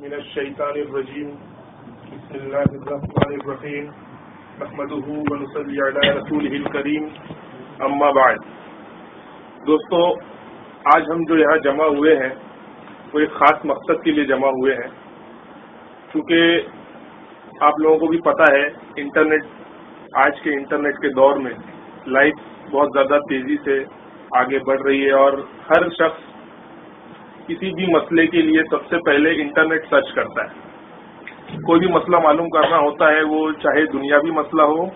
من الشیطان الرجیم بسم اللہ الرحمن الرحیم نحمدہ ونصلی علی رسولہ الکریم اما بعد. دوستو، آج ہم جو یہاں جمع ہوئے ہیں وہ ایک خاص مقصد کے لیے جمع ہوئے ہیں. چونکہ آپ لوگوں کو بھی پتہ ہے آج کے انٹرنیٹ کے دور میں لائف بہت زیادہ تیزی سے آگے بڑھ رہی ہے اور ہر شخص کسی بھی مسئلے کے لیے سب سے پہلے انٹرنیٹ سرچ کرتا ہے. کوئی بھی مسئلہ معلوم کرنا ہوتا ہے، وہ چاہے دنیاوی مسئلہ ہو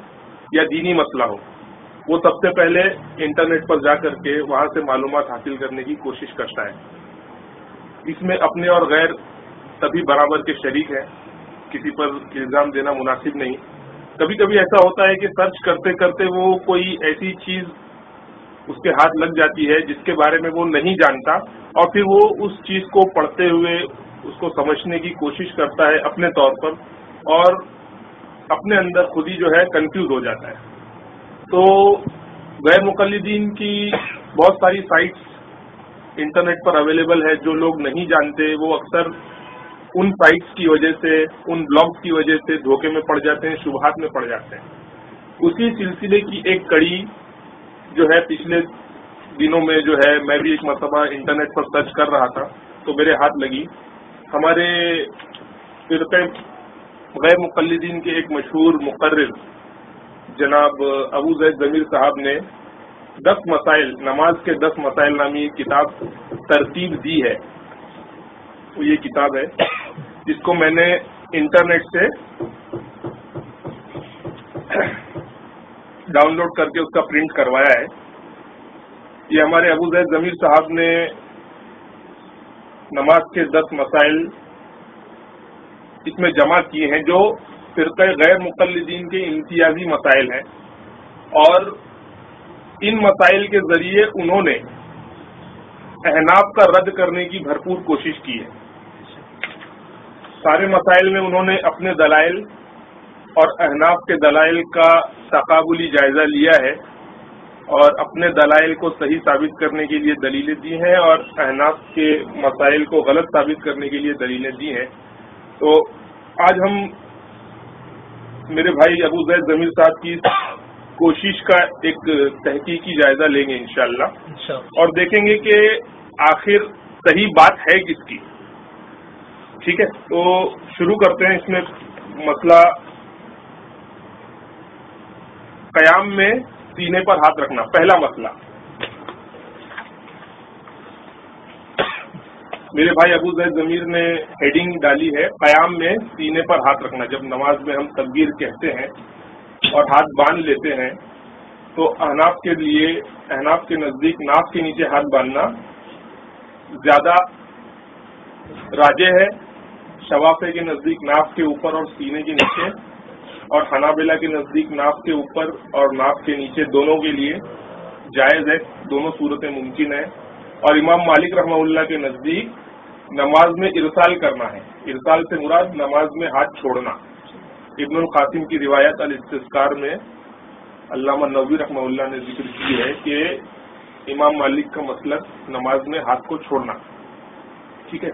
یا دینی مسئلہ ہو، وہ سب سے پہلے انٹرنیٹ پر جا کر کے وہاں سے معلومات حاصل کرنے کی کوشش کرتا ہے. اس میں اپنے اور غیر سبھی برابر کے شریک ہیں، کسی پر الزام دینا مناسب نہیں. کبھی کبھی ایسا ہوتا ہے کہ سرچ کرتے کرتے وہ کوئی ایسی چیز اس کے ہاتھ لگ جاتی ہے جس کے بارے میں وہ نہیں جانتا، اور پھر وہ اس چیز کو پڑھتے ہوئے اس کو سمجھنے کی کوشش کرتا ہے اپنے طور پر، اور اپنے اندر خود ہی جو ہے کنفیوز ہو جاتا ہے. تو غیر مقلدین کی بہت ساری سائٹس انٹرنیٹ پر اویلیبل ہے. جو لوگ نہیں جانتے وہ اکثر ان سائٹس کی وجہ سے، ان بلاگس کی وجہ سے دھوکے میں پڑ جاتے ہیں، شبہات میں پڑ جاتے ہیں. اسی سلسلے کی ایک کڑی جو ہے پچھلے دنوں میں جو ہے میں بھی ایک مرتبہ انٹرنیٹ پر سرچ کر رہا تھا تو میرے ہاتھ لگی. ہمارے فرقے غیر مقلدین کے ایک مشہور مقرر جناب ابو زید ضمیر صاحب نے 10 مسائل، نماز کے 10 مسائل نامی کتاب ترتیب دی ہے. وہ یہ کتاب ہے جس کو میں نے انٹرنیٹ سے ڈاؤن لوڈ کر کے اس کا پرنٹ کروایا ہے. یہ ہمارے ابو زید ضمیر صاحب نے نماز کے 10 مسائل اس میں جمع کیے ہیں جو فرقہ غیر مقلدین کے امتیازی مسائل ہیں، اور ان مسائل کے ذریعے انہوں نے احناف کا رد کرنے کی بھرپور کوشش کی ہے. سارے مسائل میں انہوں نے اپنے دلائل اور احناف کے دلائل کا تقابلی جائزہ لیا ہے، اور اپنے دلائل کو صحیح ثابت کرنے کے لیے دلیلیں دی ہیں اور احناف کے مسائل کو غلط ثابت کرنے کے لیے دلیلیں دی ہیں. تو آج ہم میرے بھائی ابو زید ضمیر صاحب کی کوشش کا ایک تحقیقی جائزہ لیں گے انشاءاللہ، اور دیکھیں گے کہ آخر صحیح بات ہے کس کی. ٹھیک ہے، تو شروع کرتے ہیں. اس میں مسئلہ قیام میں سینے پر ہاتھ رکھنا. پہلا مسئلہ میرے بھائی ابو زید ضمیر نے ہیڈنگ ڈالی ہے قیام میں سینے پر ہاتھ رکھنا. جب نماز میں ہم تکبیر کہتے ہیں اور ہاتھ باندھ لیتے ہیں تو احناف کے نزدیک ناف کے نیچے ہاتھ باندھنا زیادہ راجح ہے. شوافے کے نزدیک ناف کے اوپر اور سینے کے نیچے، اور حنابلہ کے نزدیک ناف کے اوپر اور ناف کے نیچے دونوں کے لیے جائز ہے. دونوں صورتیں ممکن ہیں. اور امام مالک رحمہ اللہ کے نزدیک نماز میں ارسال کرنا ہے. ارسال سے مراد نماز میں ہاتھ چھوڑنا. ابن القاسم کی روایت الاستذکار میں علامہ نووی رحمہ اللہ نے ذکر کی ہے کہ امام مالک کا مسلک نماز میں ہاتھ کو چھوڑنا. ٹھیک ہے،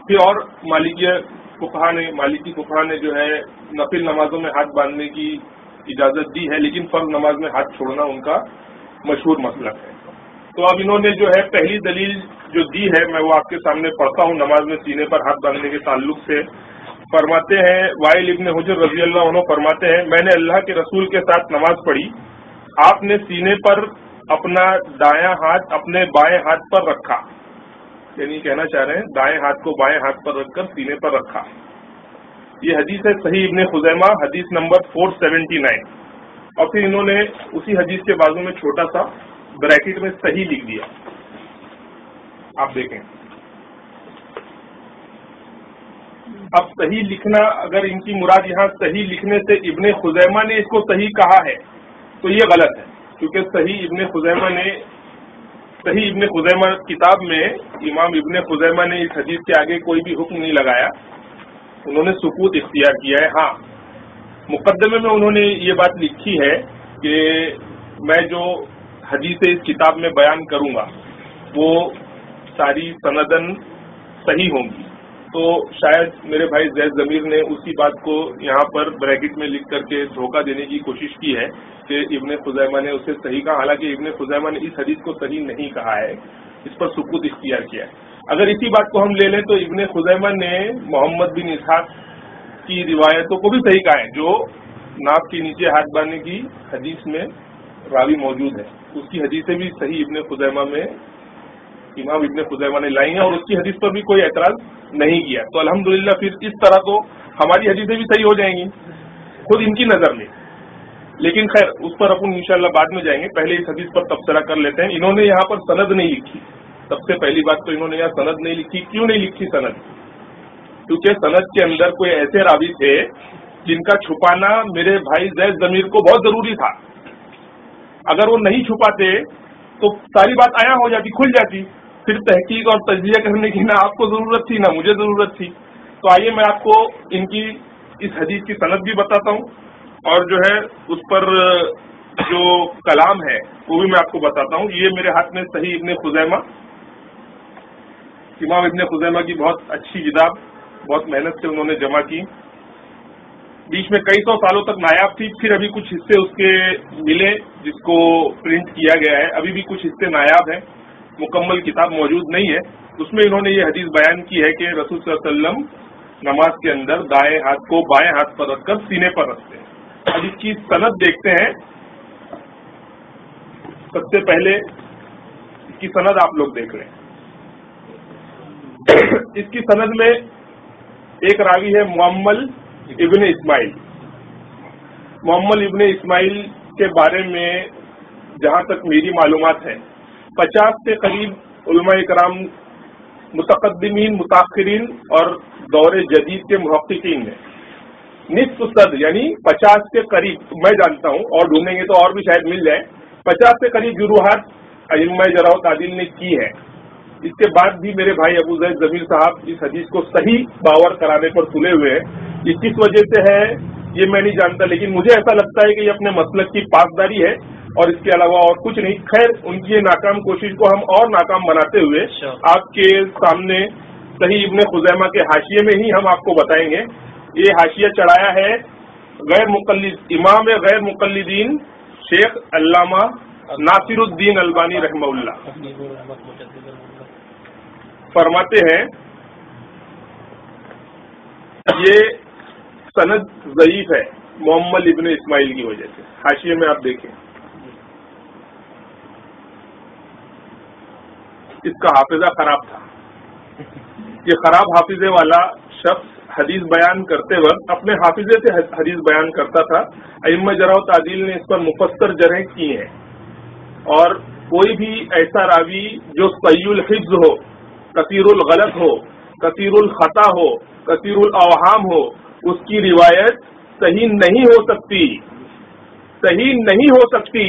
پھر اور مالکی فقہا نے جو ہے نفل نمازوں میں ہاتھ باندھنے کی اجازت دی ہے، لیکن فرض نماز میں ہاتھ چھوڑنا ان کا مشہور مسلک ہے. تو اب انہوں نے جو ہے پہلی دلیل جو دی ہے میں وہ آپ کے سامنے پڑھتا ہوں نماز میں سینے پر ہاتھ باندھنے کے تعلق سے. فرماتے ہیں وائل ابن حجر رضی اللہ عنہ فرماتے ہیں میں نے اللہ کے رسول کے ساتھ نماز پڑھی، آپ نے سینے پر اپنا دایاں ہاتھ اپنے بائیں ہاتھ پر رکھا. یعنی کہنا چاہ رہے ہیں دائیں ہاتھ کو بائیں ہاتھ پر رکھ کر سینے پر رکھا. یہ حدیث ہے صحیح ابن خزیمہ حدیث نمبر 479. اور پھر انہوں نے اسی حدیث کے بازو میں چھوٹا سا بریکٹ میں صحیح لکھ دیا. آپ دیکھیں اب صحیح لکھنا، اگر ان کی مراد یہاں صحیح لکھنے سے ابن خزیمہ نے اس کو صحیح کہا ہے تو یہ غلط ہے، کیونکہ صحیح ابن خزیمہ کتاب میں امام ابن خزیمہ نے اس حدیث کے آگے کوئی بھی حکم نہیں لگایا، انہوں نے سکوت اختیار کیا ہے. ہاں، مقدمے میں انہوں نے یہ بات لکھی ہے کہ میں جو حدیثیں اس کتاب میں بیان کروں گا وہ ساری سندن صحیح ہوں گی، تو شاید میرے بھائی زید ضمیر نے اسی بات کو یہاں پر بریکٹ میں لکھ کر کے دھوکہ دینے کی کوشش کی ہے کہ ابن خزیمہ نے اسے صحیح کہا، حالانکہ ابن خزیمہ نے اس حدیث کو صحیح نہیں کہا ہے، اس پر سکوت اختیار کیا ہے۔ اگر اسی بات کو ہم لے لیں تو ابن خزیمہ نے محمد بن اسحاق کی روایتوں کو بھی صحیح کہا ہے، جو ناف کے نیچے ہاتھ باندھنے کی حدیث میں راوی موجود ہے، اس کی حدیثیں بھی صحیح ابن خزیمہ میں امام ابن خزیمہ نے لائی ہیں اور اس کی حدیث پر بھی کوئی اعتراض نہیں کیا۔ تو الحمدللہ پھر اس طرح تو ہماری حدیثیں بھی صحیح ہو جائیں گی خود ان کی نظر میں، لیکن خیر اس پر اپن انشاءاللہ بعد میں جائیں گے، پہلے اس حدیث پر تبصرہ کر لیتے ہیں۔ انہوں نے یہاں پر سند نہیں لکھی، سب سے پہلی بات تو انہوں نے یہاں سند نہیں لکھی۔ کیوں نہیں لکھی سند؟ کیونکہ سند کے اندر کوئی ایسے راوی تھے جن کا چھپانا میرے بھائی زید ضمیر کو بہت ضروری تھا۔ اگر وہ نہیں چھپاتے تو ساری بات عیاں ہو جاتی، کھل جاتی، پھر تحقیق اور تجزیہ کرنے کی نہ آپ کو ضرورت تھی نہ مجھے ضرورت تھی۔ تو آئیے میں آپ کو ان کی اس حدیث کی سند بھی بتاتا ہوں اور جو ہے اس پر جو کلام ہے وہ بھی میں آپ کو بتاتا ہوں۔ یہ میرے ہاتھ میں صحیح ابن خزیمہ، امام ابن خزیمہ کی بہت اچھی کتاب، بہت محنت سے انہوں نے جمع کی، بیچ میں کئی سو سالوں تک نایاب تھی، پھر ابھی کچھ حصے اس کے ملے جس کو پرنٹ کیا گیا ہے، ابھی بھی کچھ حصے نایاب ہیں، مکمل کتاب موجود نہیں ہے۔ اس میں انہوں نے یہ حدیث بیان کی ہے کہ رسول صلی اللہ علیہ وسلم نماز کے اندر دائیں ہاتھ کو بائیں ہاتھ پر رکھ کر سینے پر رکھتے ہیں۔ اب اس کی سند دیکھتے ہیں۔ سب سے پہلے اس کی سند آپ لوگ دیکھ لیں۔ اس کی سند میں ایک راوی ہے معمل ابن اسماعیل۔ معمل ابن اسماعیل کے بارے میں جہاں تک میری معلومات ہے 50 سے قریب علماء کرام، متقدمین، متاخرین اور دور جدید کے محققین نے نصف صد یعنی 50 کے قریب، میں جانتا ہوں اور ڈھونڈیں گے تو اور بھی شاید مل جائے، 50 سے قریب جروحات ائمہ جرح و تعدیل نے کی ہے۔ اس کے بعد بھی میرے بھائی ابو زید ضمیر صاحب اس حدیث کو صحیح باور کرانے پر تلے ہوئے ہیں۔ یہ کس وجہ سے ہے یہ میں نہیں جانتا، لیکن مجھے ایسا لگتا ہے کہ یہ اپنے مسلک کی پاسداری ہے اور اس کے علاوہ اور کچھ نہیں۔ خیر ان کی یہ ناکام کوشش کو ہم اور ناکام بناتے ہوئے آپ کے سامنے صحیح ابن خزیمہ کے حاشیے میں ہی ہم آپ کو بتائیں گے۔ یہ حاشیہ چڑھایا ہے غیر مقلد امام غیر مقلدین شیخ علامہ ناصر الدین البانی رحمہ اللہ، فرماتے ہیں یہ سند ضعیف ہے معمل ابن اسماعیل کی وجہ سے۔ حاشیے میں آپ دیکھیں، اس کا حافظہ خراب تھا۔ یہ خراب حافظے والا شخص حدیث بیان کرتے وقت اپنے حافظے سے حدیث بیان کرتا تھا۔ ائمہ جرح و تعدیل نے اس پر مفسر جرح کی ہیں، اور کوئی بھی ایسا راوی جو صحیح الحفظ ہو، کثیر الغلط ہو، کثیر الخطا ہو، کثیر الاوہام ہو، اس کی روایت صحیح نہیں ہو سکتی، صحیح نہیں ہو سکتی۔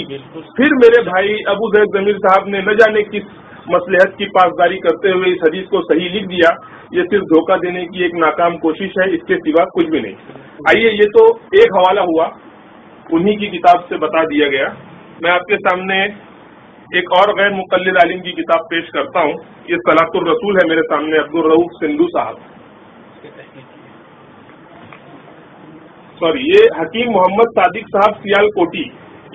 پھر میرے بھائی ابو زید ضمیر صاحب نے نہ جانے کس مصلحت کی پاسداری کرتے ہوئے اس حدیث کو صحیح لکھ دیا۔ یہ صرف دھوکہ دینے کی ایک ناکام کوشش ہے، اس کے سوا کچھ بھی نہیں۔ آئیے یہ تو ایک حوالہ ہوا، انہی کی کتاب سے بتا دیا گیا۔ میں آپ کے سامنے ایک اور غیر مقلد عالم کی کتاب پیش کرتا ہوں۔ یہ صلاۃ الرسول ہے میرے سامنے، عبدالرؤف سندھو صاحب، یہ حکیم محمد صادق صاحب سیال کوٹی،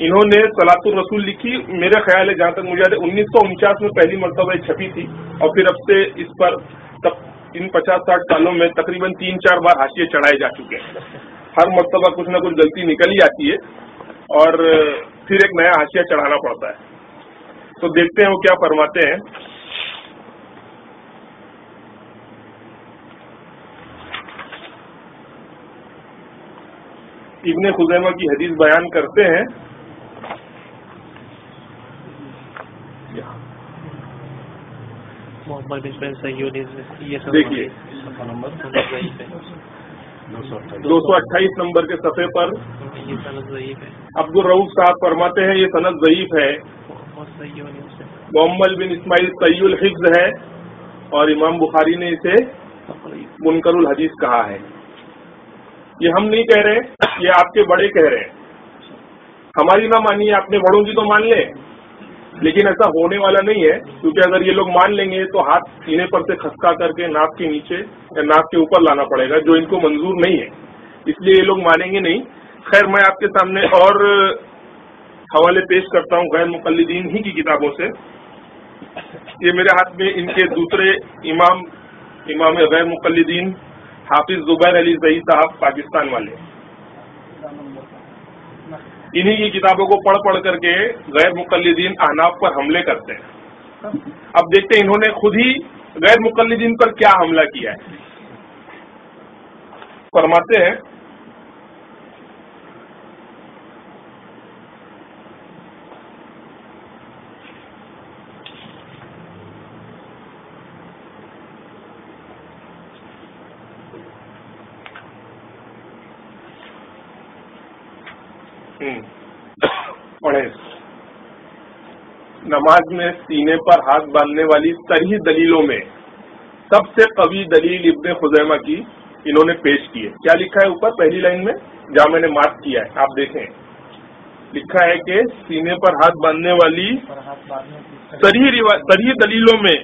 انہوں نے صلاۃ الرسول لکھی۔ میرے خیال ہے جہاں تک مجھے یاد ہے 1949 میں پہلی مرتبہ چھپی تھی، اور پھر اب سے اس پر ان 50-60 سالوں میں تقریباً 3-4 بار حاشیے چڑھائے جا چکے ہیں۔ ہر مرتبہ کچھ نہ کچھ غلطی نکل ہی آتی ہے اور پھر ایک نیا حاشیہ چڑھانا پڑتا ہے۔ تو دیکھتے ہیں وہ کیا فرماتے ہیں۔ ابن خزیمہ کی حدیث بیان کرتے ہیں۔ دیکھیے 228 نمبر کے صفحے پر عبدالرؤف صاحب فرماتے ہیں یہ سند ضعیف ہے، معمل بن اسماعیل صحیح الحفظ ہے، اور امام بخاری نے اسے منکر الحدیث کہا ہے۔ یہ ہم نہیں کہہ رہے، یہ آپ کے بڑے کہہ رہے ہیں۔ ہماری نہ مانیے، اپنے بڑوں کی تو مان لیں۔ لیکن ایسا ہونے والا نہیں ہے، کیونکہ اگر یہ لوگ مان لیں گے تو ہاتھ سینے پر سے خسکا کر کے ناک کے نیچے یا ناک کے اوپر لانا پڑے گا، جو ان کو منظور نہیں ہے، اس لیے یہ لوگ مانیں گے نہیں۔ خیر، میں آپ کے سامنے اور حوالے پیش کرتا ہوں غیر مقلدین ہی کی کتابوں سے۔ یہ میرے ہاتھ میں ان کے دوسرے امام غیر مقلدین حافظ زبیر علی زئی صاحب پاکستان والے، انہی کی کتابوں کو پڑھ پڑھ کر کے غیر مقلدین احناف پر حملے کرتے ہیں۔ اب دیکھتے ہیں انہوں نے خود ہی غیر مقلدین پر کیا حملہ کیا ہے۔ فرماتے ہیں پڑھیں، نماز میں سینے پر ہاتھ باندھنے والی صریح دلیلوں میں سب سے قوی دلیل ابن خزیمہ کی انہوں نے پیش کی ہے۔ کیا لکھا ہے اوپر پہلی لائن میں، جہاں میں نے مارک کیا ہے، آپ دیکھیں، لکھا ہے کہ سینے پر ہاتھ باندھنے والی صریح دلیلوں میں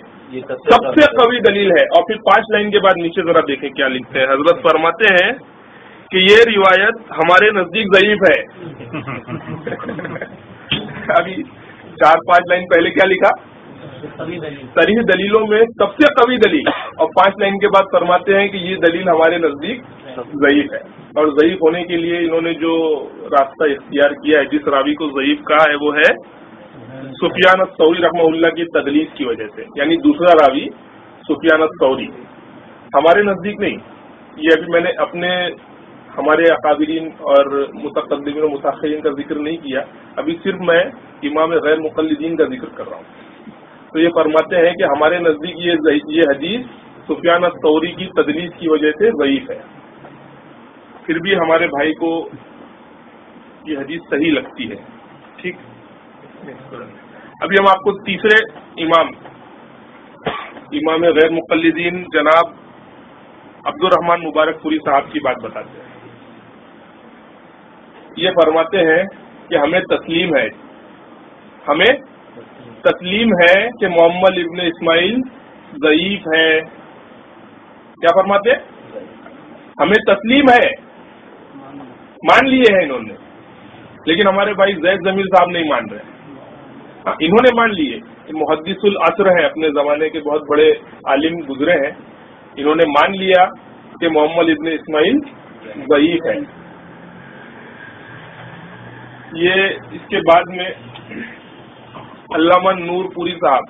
سب سے قوی دلیل ہے، اور پھر 5 لائن کے بعد نیچے ذرا دیکھیں کیا لکھتے ہیں۔ حضرت فرماتے ہیں کہ یہ روایت ہمارے نزدیک ضعیف ہے۔ ابھی 4-5 لائن پہلے کیا لکھا؟ صریح دلیلوں میں سب سے قوی دلیل، اور 5 لائن کے بعد فرماتے ہیں کہ یہ دلیل ہمارے نزدیک ضعیف ہے۔ اور ضعیف ہونے کے لیے انہوں نے جو راستہ اختیار کیا ہے، جس راوی کو ضعیف کہا ہے، وہ ہے سفیان الثوری رحمہ اللہ کی تدلیس کی وجہ سے، یعنی دوسرا راوی سفیان الثوری۔ ہمارے نزدیک نہیں، یہ ابھی میں نے ہمارے اکابرین اور متقدمین و متاخرین کا ذکر نہیں کیا، ابھی صرف میں امام غیر مقلدین کا ذکر کر رہا ہوں۔ تو یہ فرماتے ہیں کہ ہمارے نزدیک یہ حدیث سفیان الثوری کی تدلیس کی وجہ سے ضعیف ہے، پھر بھی ہمارے بھائی کو یہ حدیث صحیح لگتی ہے۔ ٹھیک، ابھی ہم آپ کو تیسرے امام غیر مقلدین جناب عبد الرحمن مبارک پوری صاحب کی بات بتاتے ہیں۔ یہ فرماتے ہیں کہ ہمیں تسلیم ہے کہ محمد ابن اسماعیل ضعیف ہے۔ کیا فرماتے ہیں؟ ہمیں تسلیم ہے، مان لیے ہیں انہوں نے، لیکن ہمارے بھائی زید ضمیر صاحب نہیں مان رہے۔ انہوں نے مان لیے، محدث العصر ہیں، اپنے زمانے کے بہت بڑے عالم گزرے ہیں، انہوں نے مان لیا کہ محمد ابن اسماعیل ضعیف ہے۔ یہ اس کے بعد میں علامہ نور پوری صاحب،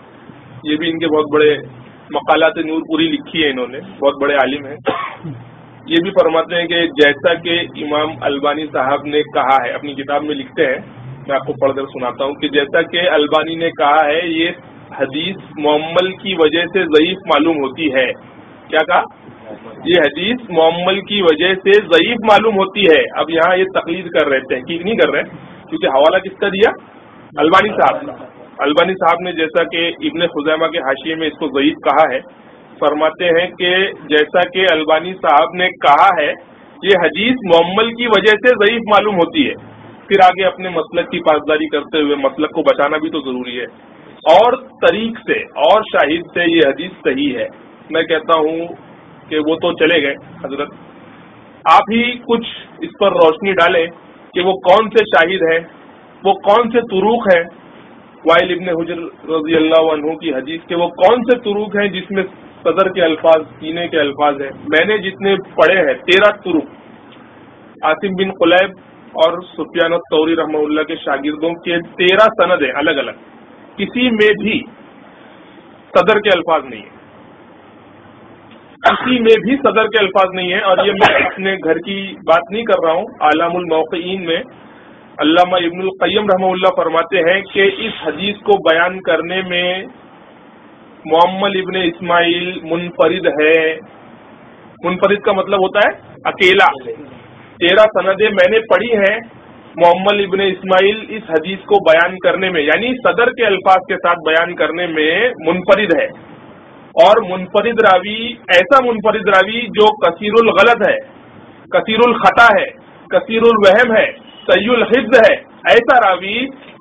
یہ بھی ان کے بہت بڑے مقالات نور پوری لکھی ہے انہوں نے، بہت بڑے عالم ہیں، یہ بھی فرماتے ہیں کہ جیسا کہ امام البانی صاحب نے کہا ہے، اپنی کتاب میں لکھتے ہیں، میں آپ کو پڑھ کر سناتا ہوں کہ جیسا کہ البانی نے کہا ہے، یہ حدیث معمل کی وجہ سے ضعیف معلوم ہوتی ہے۔ کیا کہا؟ یہ حدیث معمل کی وجہ سے ضعیف معلوم ہوتی ہے۔ اب یہاں یہ تقلید کر رہے تھے، تحقیق نہیں کر رہے، کیونکہ حوالہ کس کا دیا؟ البانی صاحب کا۔ البانی صاحب نے جیسا کہ ابن خزیمہ کے حاشیے میں اس کو ضعیف کہا ہے، فرماتے ہیں کہ جیسا کہ البانی صاحب نے کہا ہے، یہ حدیث معمل کی وجہ سے ضعیف معلوم ہوتی ہے۔ پھر آگے اپنے مسلک کی پاسداری کرتے ہوئے، مسلک کو بچانا بھی تو ضروری ہے، اور طریق سے اور شاہد سے یہ حدیث صحیح ہے۔ میں کہتا ہوں کہ وہ تو چلے گئے حضرت، آپ ہی کچھ اس پر روشنی ڈالیں کہ وہ کون سے شاہد ہیں، وہ کون سے طرق ہیں وائل ابن حجر رضی اللہ عنہ کی حدیث کے، وہ کون سے طرق ہیں جس میں صدر کے الفاظ، سینے کے الفاظ ہیں۔ میں نے جتنے پڑھے ہیں 13 طرق، عاصم بن قلیب اور سفیان الثوری رحمہ اللہ کے شاگردوں کے 13 سند ہیں الگ الگ، کسی میں بھی صدر کے الفاظ نہیں ہیں، کسی میں بھی صدر کے الفاظ نہیں ہیں۔ اور یہ میں اپنے گھر کی بات نہیں کر رہا ہوں، اعلام الموقعین میں علامہ ابن القیم رحمہ اللہ فرماتے ہیں کہ اس حدیث کو بیان کرنے میں معمل ابن اسماعیل منفرد ہے۔ منفرد کا مطلب ہوتا ہے اکیلا۔ 13 سندیں میں نے پڑھی ہیں، معمل ابن اسماعیل اس حدیث کو بیان کرنے میں، یعنی صدر کے الفاظ کے ساتھ بیان کرنے میں منفرد ہے۔ اور منفرد راوی ایسا منفرد راوی جو کثیر الغلط ہے، کثیر الخطا ہے، کثیر الوہم ہے، صحیح الحفظ ہے، ایسا راوی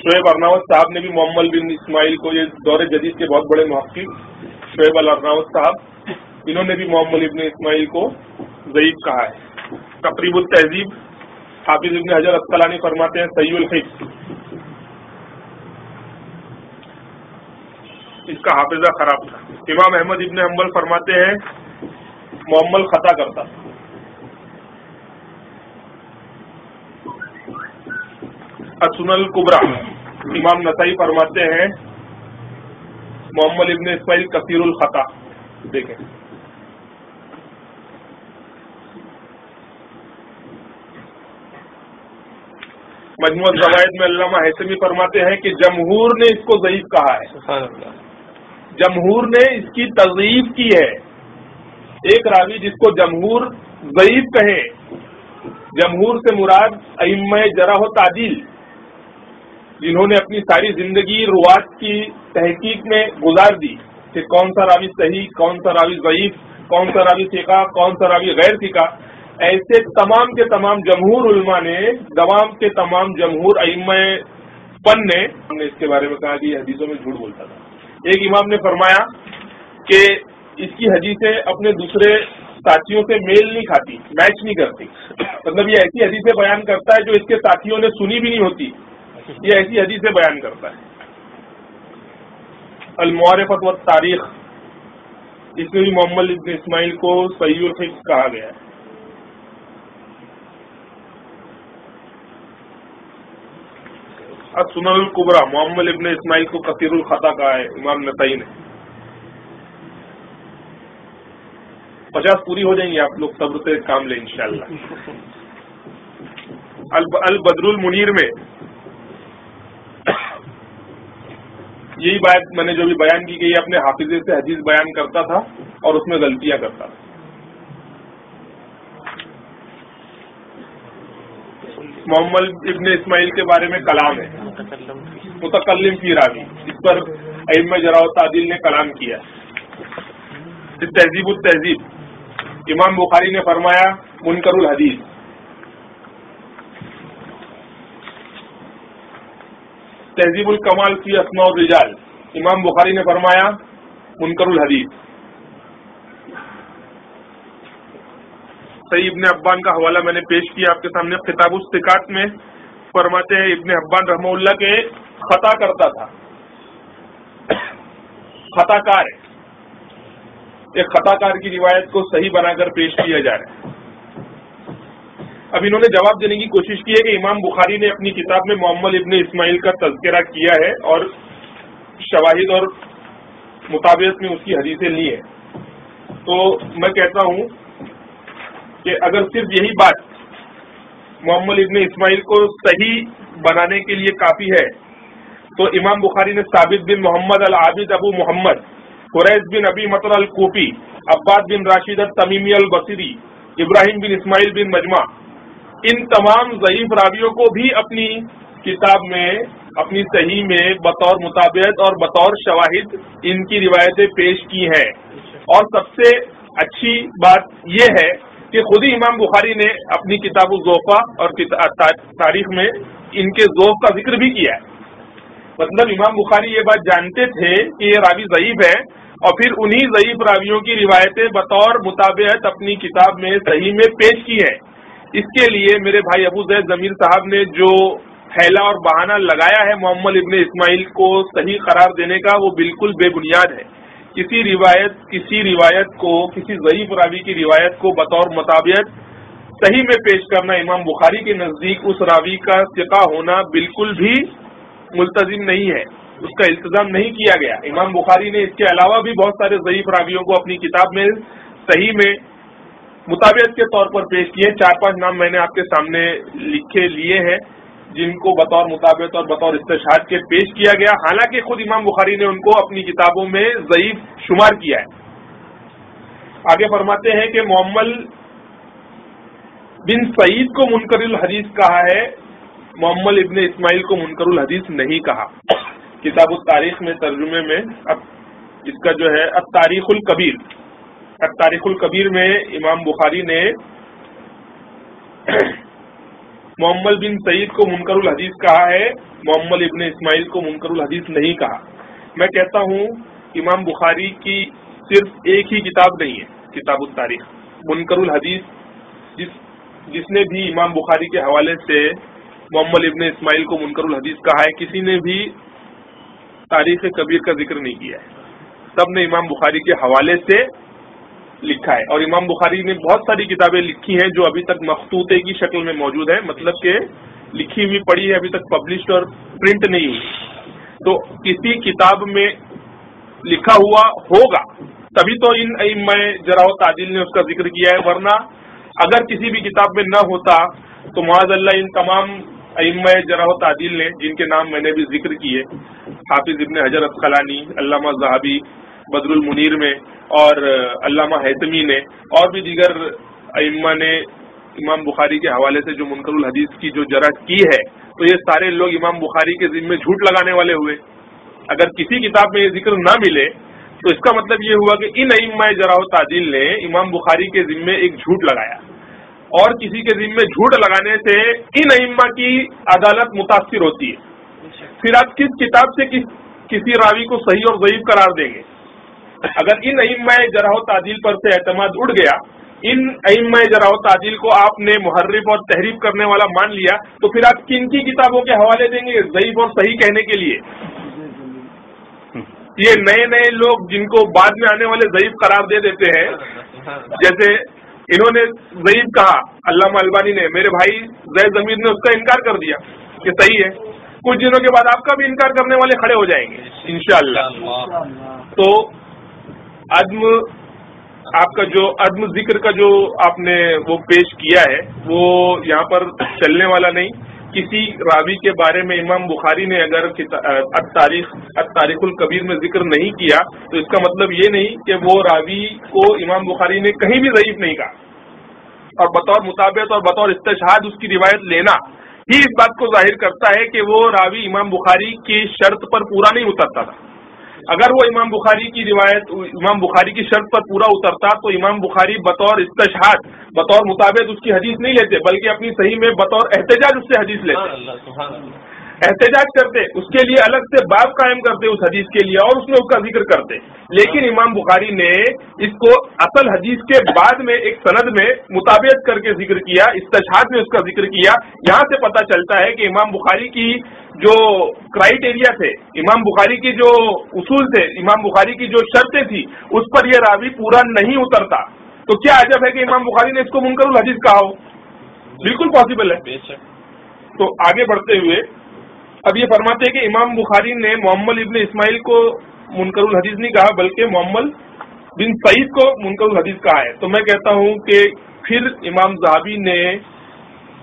شعیب ارناؤت صاحب نے بھی محمد بن اسماعیل کو، یہ دور جدید کے بہت بڑے محقق شعیب ارناؤت صاحب، انہوں نے بھی محمد ابن اسماعیل کو ضعیف کہا ہے۔ تقریب التہذیب حافظ ابن حجر عسقلانی فرماتے ہیں صحیح الحفظ، اس کا حافظہ خراب تھا۔ امام احمد ابن حنبل فرماتے ہیں محمل خطا کرتا۔ السنن الکبریٰ امام نسائی فرماتے ہیں محمد ابن اسماعیل کثیر الخطا۔ دیکھیں مجموع الزوائد میں علامہ حیثمی فرماتے ہیں کہ جمہور نے اس کو ضعیف کہا ہے، جمہور نے اس کی تضعیف کی ہے۔ ایک راوی جس کو جمہور ضعیف کہے، جمہور سے مراد ائمہ جرح و تعدیل، جنہوں نے اپنی ساری زندگی روات کی تحقیق میں گزار دی کہ کون سا راوی صحیح، کون سا راوی ضعیف، کون سا راوی ثقہ، کون سا راوی غیر ثقہ، ایسے تمام کے تمام جمہور علماء نے، دوام کے تمام جمہور ائمہ فن نے ہم نے اس کے بارے میں کہا کہ یہ حدیثوں میں جھوٹ بولتا تھا۔ ایک امام نے فرمایا کہ اس کی حدیثیں اپنے دوسرے ساتھیوں سے میل نہیں کھاتی، میچ نہیں کرتی، مطلب یہ ایسی حدیثیں بیان کرتا ہے جو اس کے ساتھیوں نے سنی بھی نہیں ہوتی، یہ ایسی حدیثیں بیان کرتا ہے۔ المعرفۃ والتاریخ، اس میں بھی محمد ابن اسماعیل کو صحیح الحفظ کہا گیا ہے۔ السنن الکبریٰ محمد ابن اسماعیل کو کثیر الخطا کہا ہے امام نسائی نے۔ 50 پوری ہو جائیں گی، آپ لوگ صبر سے کام لیں انشاءاللہ۔ البدر المنیر میں یہی بات میں نے جو بھی بیان کی کہ یہ اپنے حافظے سے حدیث بیان کرتا تھا اور اس میں غلطیاں کرتا تھا۔ محمد ابن اسماعیل کے بارے میں کلام ہے، متکلم فی راوی، اس پر ائمہ جرح و تعدیل نے کلام کیا۔ تہذیب التہذیب امام بخاری نے فرمایا منکر الحدیث۔ تہذیب الکمال فی اسماء الرجال امام بخاری نے فرمایا منکر الحدیث۔ صحیح ابن حبان کا حوالہ میں نے پیش کیا آپ کے سامنے، کتاب الثقات میں فرماتے ہیں ابن حبان رحمہ اللہ کے خطا کرتا تھا، خطا کار ہے، ایک خطا کار کی روایت کو صحیح بنا کر پیش کیا جا رہا ہے۔ اب انہوں نے جواب دینے کی کوشش کی ہے کہ امام بخاری نے اپنی کتاب میں محمد ابن اسماعیل کا تذکرہ کیا ہے اور شواہد اور مطابقت میں اس کی حدیثیں لی ہیں، تو میں کہتا ہوں کہ اگر صرف یہی بات محمد ابن اسماعیل کو صحیح بنانے کے لیے کافی ہے تو امام بخاری نے ثابت بن محمد العابد ابو محمد، قریش بن ابی مطر الکوفی، عباد بن راشد التمیمی البصری، ابراہیم بن اسماعیل بن مجمع، ان تمام ضعیف راویوں کو بھی اپنی کتاب میں، اپنی صحیح میں بطور مطابقت اور بطور شواہد ان کی روایتیں پیش کی ہیں۔ اور سب سے اچھی بات یہ ہے کہ خود ہی امام بخاری نے اپنی کتاب الضعفاء اور تاریخ میں ان کے ذوق کا ذکر بھی کیا ہے۔ مطلب امام بخاری یہ بات جانتے تھے کہ یہ راوی ضعیف ہے اور پھر انہی ضعیف راویوں کی روایتیں بطور مطابقت اپنی کتاب میں صحیح میں پیش کی ہیں۔ اس کے لیے میرے بھائی ابو زید ضمیر صاحب نے جو حیلہ اور بہانہ لگایا ہے محمد ابن اسماعیل کو صحیح قرار دینے کا، وہ بالکل بے بنیاد ہے۔ کسی روایت کو، کسی ضعیف راوی کی روایت کو بطور مطابقت صحیح میں پیش کرنا امام بخاری کے نزدیک اس راوی کا ثقہ ہونا بالکل بھی ملتزم نہیں ہے، اس کا التزام نہیں کیا گیا۔ امام بخاری نے اس کے علاوہ بھی بہت سارے ضعیف راویوں کو اپنی کتاب میں صحیح میں مطابقت کے طور پر پیش کیے۔ 4-5 نام میں نے آپ کے سامنے لکھے لیے ہیں جن کو بطور مطابقت اور بطور استشہاد کے پیش کیا گیا، حالانکہ خود امام بخاری نے ان کو اپنی کتابوں میں ضعیف شمار کیا ہے۔ آگے فرماتے ہیں کہ محمد بن سعید کو منکر الحدیث کہا ہے، محمد ابن اسماعیل کو منکر الحدیث نہیں کہا۔ کتاب التاریخ میں ترجمے میں اب اس کا جو ہے التاریخ الکبیر، التاریخ الکبیر میں امام بخاری نے محمد بن سعید کو منکر الحدیث کہا ہے، محمد ابن اسماعیل کو منکر الحدیث نہیں کہا۔ میں کہتا ہوں امام بخاری کی صرف ایک ہی کتاب نہیں ہے، کتاب التاریخ۔ منکر الحدیث جس نے بھی امام بخاری کے حوالے سے محمد ابن اسماعیل کو منکر الحدیث کہا ہے، کسی نے بھی تاریخ کبیر کا ذکر نہیں کیا ہے، سب نے امام بخاری کے حوالے سے لکھا ہے۔ اور امام بخاری نے بہت ساری کتابیں لکھی ہیں جو ابھی تک مخطوطے کی شکل میں موجود ہیں، مطلب کہ لکھی ہوئی پڑھی ہے، ابھی تک پبلشڈ اور پرنٹ نہیں ہوئی۔ تو کسی کتاب میں لکھا ہوا ہوگا تبھی تو ان ائمہ جرح و تعدیل نے اس کا ذکر کیا ہے، ورنہ اگر کسی بھی کتاب میں نہ ہوتا تو معاذ اللہ ان تمام ائمہ جرح و تعدیل نے، جن کے نام میں نے بھی ذکر کیے، حافظ ابن حجر عسقلانی، علامہ ذہبی بدر المنیر میں، اور علامہ حیثمی نے، اور بھی دیگر ائمہ نے امام بخاری کے حوالے سے جو منکر الحدیث کی جو جرح کی ہے، تو یہ سارے لوگ امام بخاری کے ذمے جھوٹ لگانے والے ہوئے۔ اگر کسی کتاب میں یہ ذکر نہ ملے تو اس کا مطلب یہ ہوا کہ ان ائمہ جرح و تعدیل نے امام بخاری کے ذمے ایک جھوٹ لگایا، اور کسی کے ذمے جھوٹ لگانے سے ان ائمہ کی عدالت متاثر ہوتی ہے۔ پھر آپ کس کتاب سے کسی راوی کو صحیح اور ضعیف قرار دیں گے؟ اگر ان ائمہ جرح و تعدیل پر سے اعتماد اٹھ گیا، ان ائمہ جرح و تعدیل کو آپ نے محرف اور تحریف کرنے والا مان لیا، تو پھر آپ کن کی کتابوں کے حوالے دیں گے ضعیف اور صحیح کہنے کے لیے؟ یہ نئے نئے لوگ جن کو بعد میں آنے والے ضعیف قرار دے دیتے ہیں، جیسے انہوں نے ضعیف کہا علامہ البانی نے، میرے بھائی زید ضمیر نے اس کا انکار کر دیا کہ صحیح ہے، کچھ دنوں کے بعد آپ کا بھی انکار کرنے والے کھڑے ہو جائیں گے انشاءاللہ۔ تو عدم، آپ کا جو عدم ذکر کا جو آپ نے وہ پیش کیا ہے وہ یہاں پر چلنے والا نہیں۔ کسی راوی کے بارے میں امام بخاری نے اگر التاریخ الکبیر میں ذکر نہیں کیا تو اس کا مطلب یہ نہیں کہ وہ راوی کو امام بخاری نے کہیں بھی ضعیف نہیں کہا، اور بطور مطابقت اور بطور استشہاد اس کی روایت لینا ہی اس بات کو ظاہر کرتا ہے کہ وہ راوی امام بخاری کی شرط پر پورا نہیں اترتا تھا۔ اگر وہ امام بخاری کی روایت امام بخاری کی شرط پر پورا اترتا تو امام بخاری بطور استشہاد، بطور مطابق اس کی حدیث نہیں لیتے، بلکہ اپنی صحیح میں بطور احتجاج اس سے حدیث لیتے، احتجاج کرتے، اس کے لیے الگ سے باب قائم کرتے اس حدیث کے لیے، اور اس میں اس کا ذکر کرتے۔ لیکن امام بخاری نے اس کو اصل حدیث کے بعد میں ایک سند میں مطابقت کر کے ذکر کیا، استشہاد میں اس کا ذکر کیا۔ یہاں سے پتہ چلتا ہے کہ امام بخاری کی جو کرائیٹیریا تھے، امام بخاری کے جو اصول تھے، امام بخاری کی جو شرطیں تھی، اس پر یہ راوی پورا نہیں اترتا۔ تو کیا عجب ہے کہ امام بخاری نے اس کو منکر الحدیث کہا ہو؟ بالکل پاسبل ہے۔ تو آگے بڑھتے ہوئے اب یہ فرماتے ہیں کہ امام بخاری نے محمد ابن اسماعیل کو منکر الحدیث نہیں کہا، بلکہ محمد بن سعید کو منکر الحدیث کہا ہے۔ تو میں کہتا ہوں کہ پھر امام ذہبی نے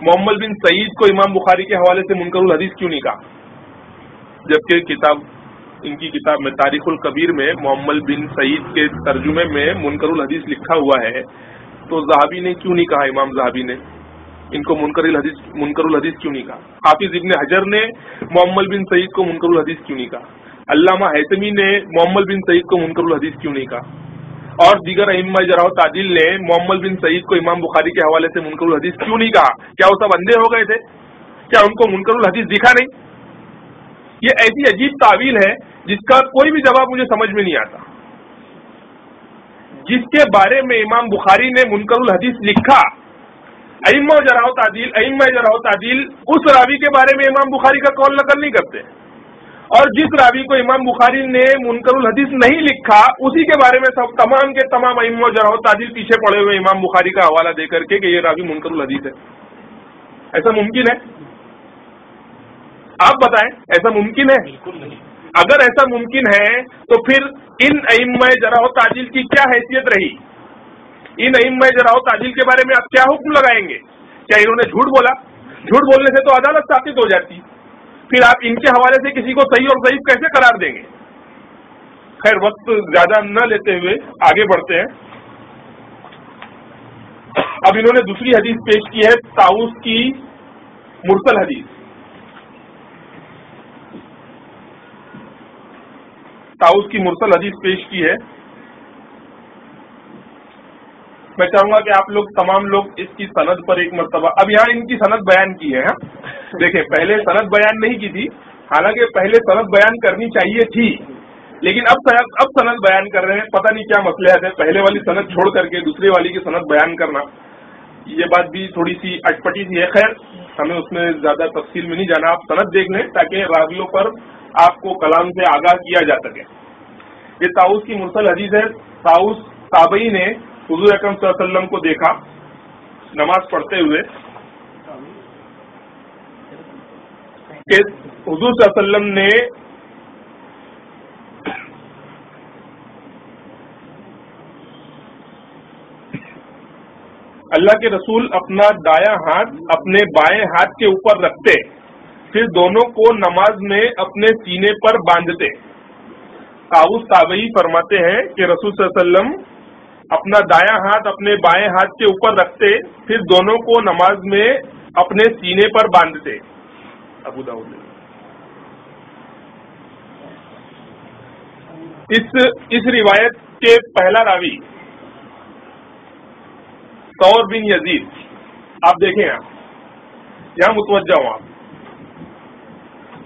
محمد بن سعید کو امام بخاری کے حوالے سے منکر الحدیث کیوں نہیں کہا، جبکہ ان کی کتاب میں تاریخ الکبیر میں محمد بن سعید کے ترجمے میں منکر الحدیث لکھا ہوا ہے، تو ذہبی نے کیوں نہیں کہا، امام ذہبی نے ان کو منکر الحدیث کیوں نہیں کہا؟ حافظ ابن حجر نے محمد بن سعید کو منکر الحدیث کیوں نہیں کہا؟ علامہ حیثمی نے محمد بن سعید کو منکر الحدیث کیوں نہیں کہا؟ اور دیگر ائمہ جرح و تعدیل نے محمد بن سعید کو امام بخاری کے حوالے سے منکر الحدیث کیوں نہیں کہا؟ کیا وہ سب اندھے ہو گئے تھے؟ کیا ان کو منکر الحدیث دکھا نہیں؟ یہ ایسی عجیب تعویل ہے جس کا کوئی بھی جواب مجھے سمجھ میں نہیں آتا۔ جس کے بارے میں امام بخاری نے منکر الحدیث لکھا، ائمہ جرح و تعدیل اس راوی کے بارے میں امام بخاری کا قول نقل نہیں کرتے، اور جس راوی کو امام بخاری نے منکر الحدیث نہیں لکھا اسی کے بارے میں سب تمام کے تمام ائمہ جرح و تعدیل پیچھے پڑے ہوئے امام بخاری کا حوالہ دے کر کے کہ یہ راوی منکر الحدیث ہے۔ ایسا ممکن ہے؟ آپ بتائیں، ایسا ممکن ہے؟ بالکل نہیں۔ اگر ایسا ممکن ہے تو پھر ان ائمہ جرح و تعدیل کی کیا حیثیت رہی؟ ان ائمہ جرح و تعدیل کے بارے میں آپ کیا حکم لگائیں گے؟ کیا انہوں نے جھوٹ بولا؟ جھوٹ بولنے سے تو عدالت ثابت ہو جاتی، پھر آپ ان کے حوالے سے کسی کو صحیح اور ضعیف کیسے قرار دیں گے؟ خیر، وقت زیادہ نہ لیتے ہوئے آگے بڑھتے ہیں۔ اب انہوں نے دوسری حدیث پیش کی ہے، طاؤس کی مرسل حدیث۔ طاؤس کی مرسل حدیث پیش کی ہے۔ میں چاہوں گا کہ آپ لوگ تمام لوگ اس کی سند پر ایک مرتبہ، اب یہاں ان کی سند بیان کی ہے، دیکھیں پہلے سند بیان نہیں کی تھی، حالانکہ پہلے سند بیان کرنی چاہیے تھی، لیکن اب سند بیان کر رہے ہیں، پتہ نہیں کیا مسئلہ ہے، پہلے والی سند چھوڑ کر کے دوسری والی کی سند بیان کرنا، یہ بات بھی تھوڑی سی اٹپٹی سی ہے. خیر ہمیں اس میں زیادہ تفصیل میں نہیں جانا، آپ سند دیکھ لیں تاکہ راویوں پر آپ کو کلام سے آگاہ کیا جا سکے. یہ طاؤس کی مرسل حدیث ہے. طاؤس تابعی نے حضور اکرم صلی اللہ علیہ وسلم کو دیکھا نماز پڑھتے ہوئے کہ حضور صلی اللہ علیہ وسلم نے اللہ کے رسول اپنا دایاں ہاتھ اپنے بائیں ہاتھ کے اوپر رکھتے، پھر دونوں کو نماز میں اپنے سینے پر باندھتے. طاؤس تابعی فرماتے ہیں کہ رسول صلی اللہ علیہ وسلم اپنا دایاں ہاتھ اپنے بائیں ہاتھ کے اوپر رکھتے، پھر دونوں کو نماز میں اپنے سینے پر باندھتے. ابو داؤد. اس روایت کے پہلا راوی ثور بن یزید، آپ دیکھیں یہاں متوجہ ہوں آپ،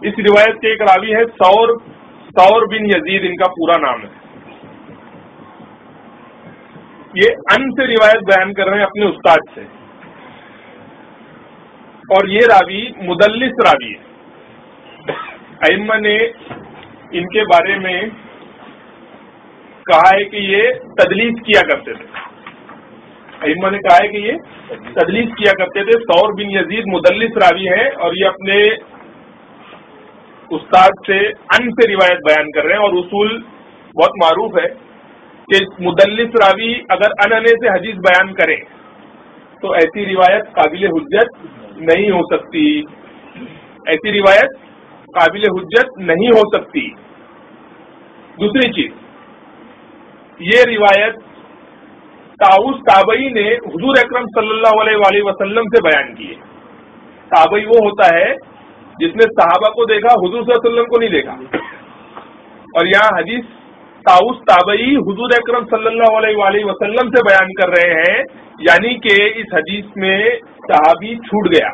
اس روایت کے ایک راوی ہے ثور بن یزید، ان کا پورا نام ہے. یہ ان سے روایت بیان کر رہے ہیں اپنے استاد سے، اور یہ راوی مدلس راوی ہے. ائمہ نے ان کے بارے میں کہا ہے کہ یہ تدلیس کیا کرتے تھے. ائمہ نے کہا ہے کہ یہ تدلیس کیا کرتے تھے. ثور بن یزید مدلس راوی ہے اور یہ اپنے استاد سے ان سے روایت بیان کر رہے ہیں، اور اصول بہت معروف ہے کہ مدلس راوی اگر اننے سے حدیث بیان کرے تو ایسی روایت قابل حجت نہیں ہو سکتی. ایسی روایت قابل حجت نہیں ہو سکتی. دوسری چیز، یہ روایت طاؤس تابعی نے حضور اکرم صلی اللہ علیہ وآلہ وسلم سے بیان کی ہے. تابعی وہ ہوتا ہے جس نے صحابہ کو دیکھا، حضور صلی اللہ علیہ وسلم کو نہیں دیکھا. اور یہاں حدیث طاؤس تابعی حضور اکرم صلی اللہ علیہ وآلہ وسلم سے بیان کر رہے ہیں، یعنی کہ اس حدیث میں صحابی چھوٹ گیا،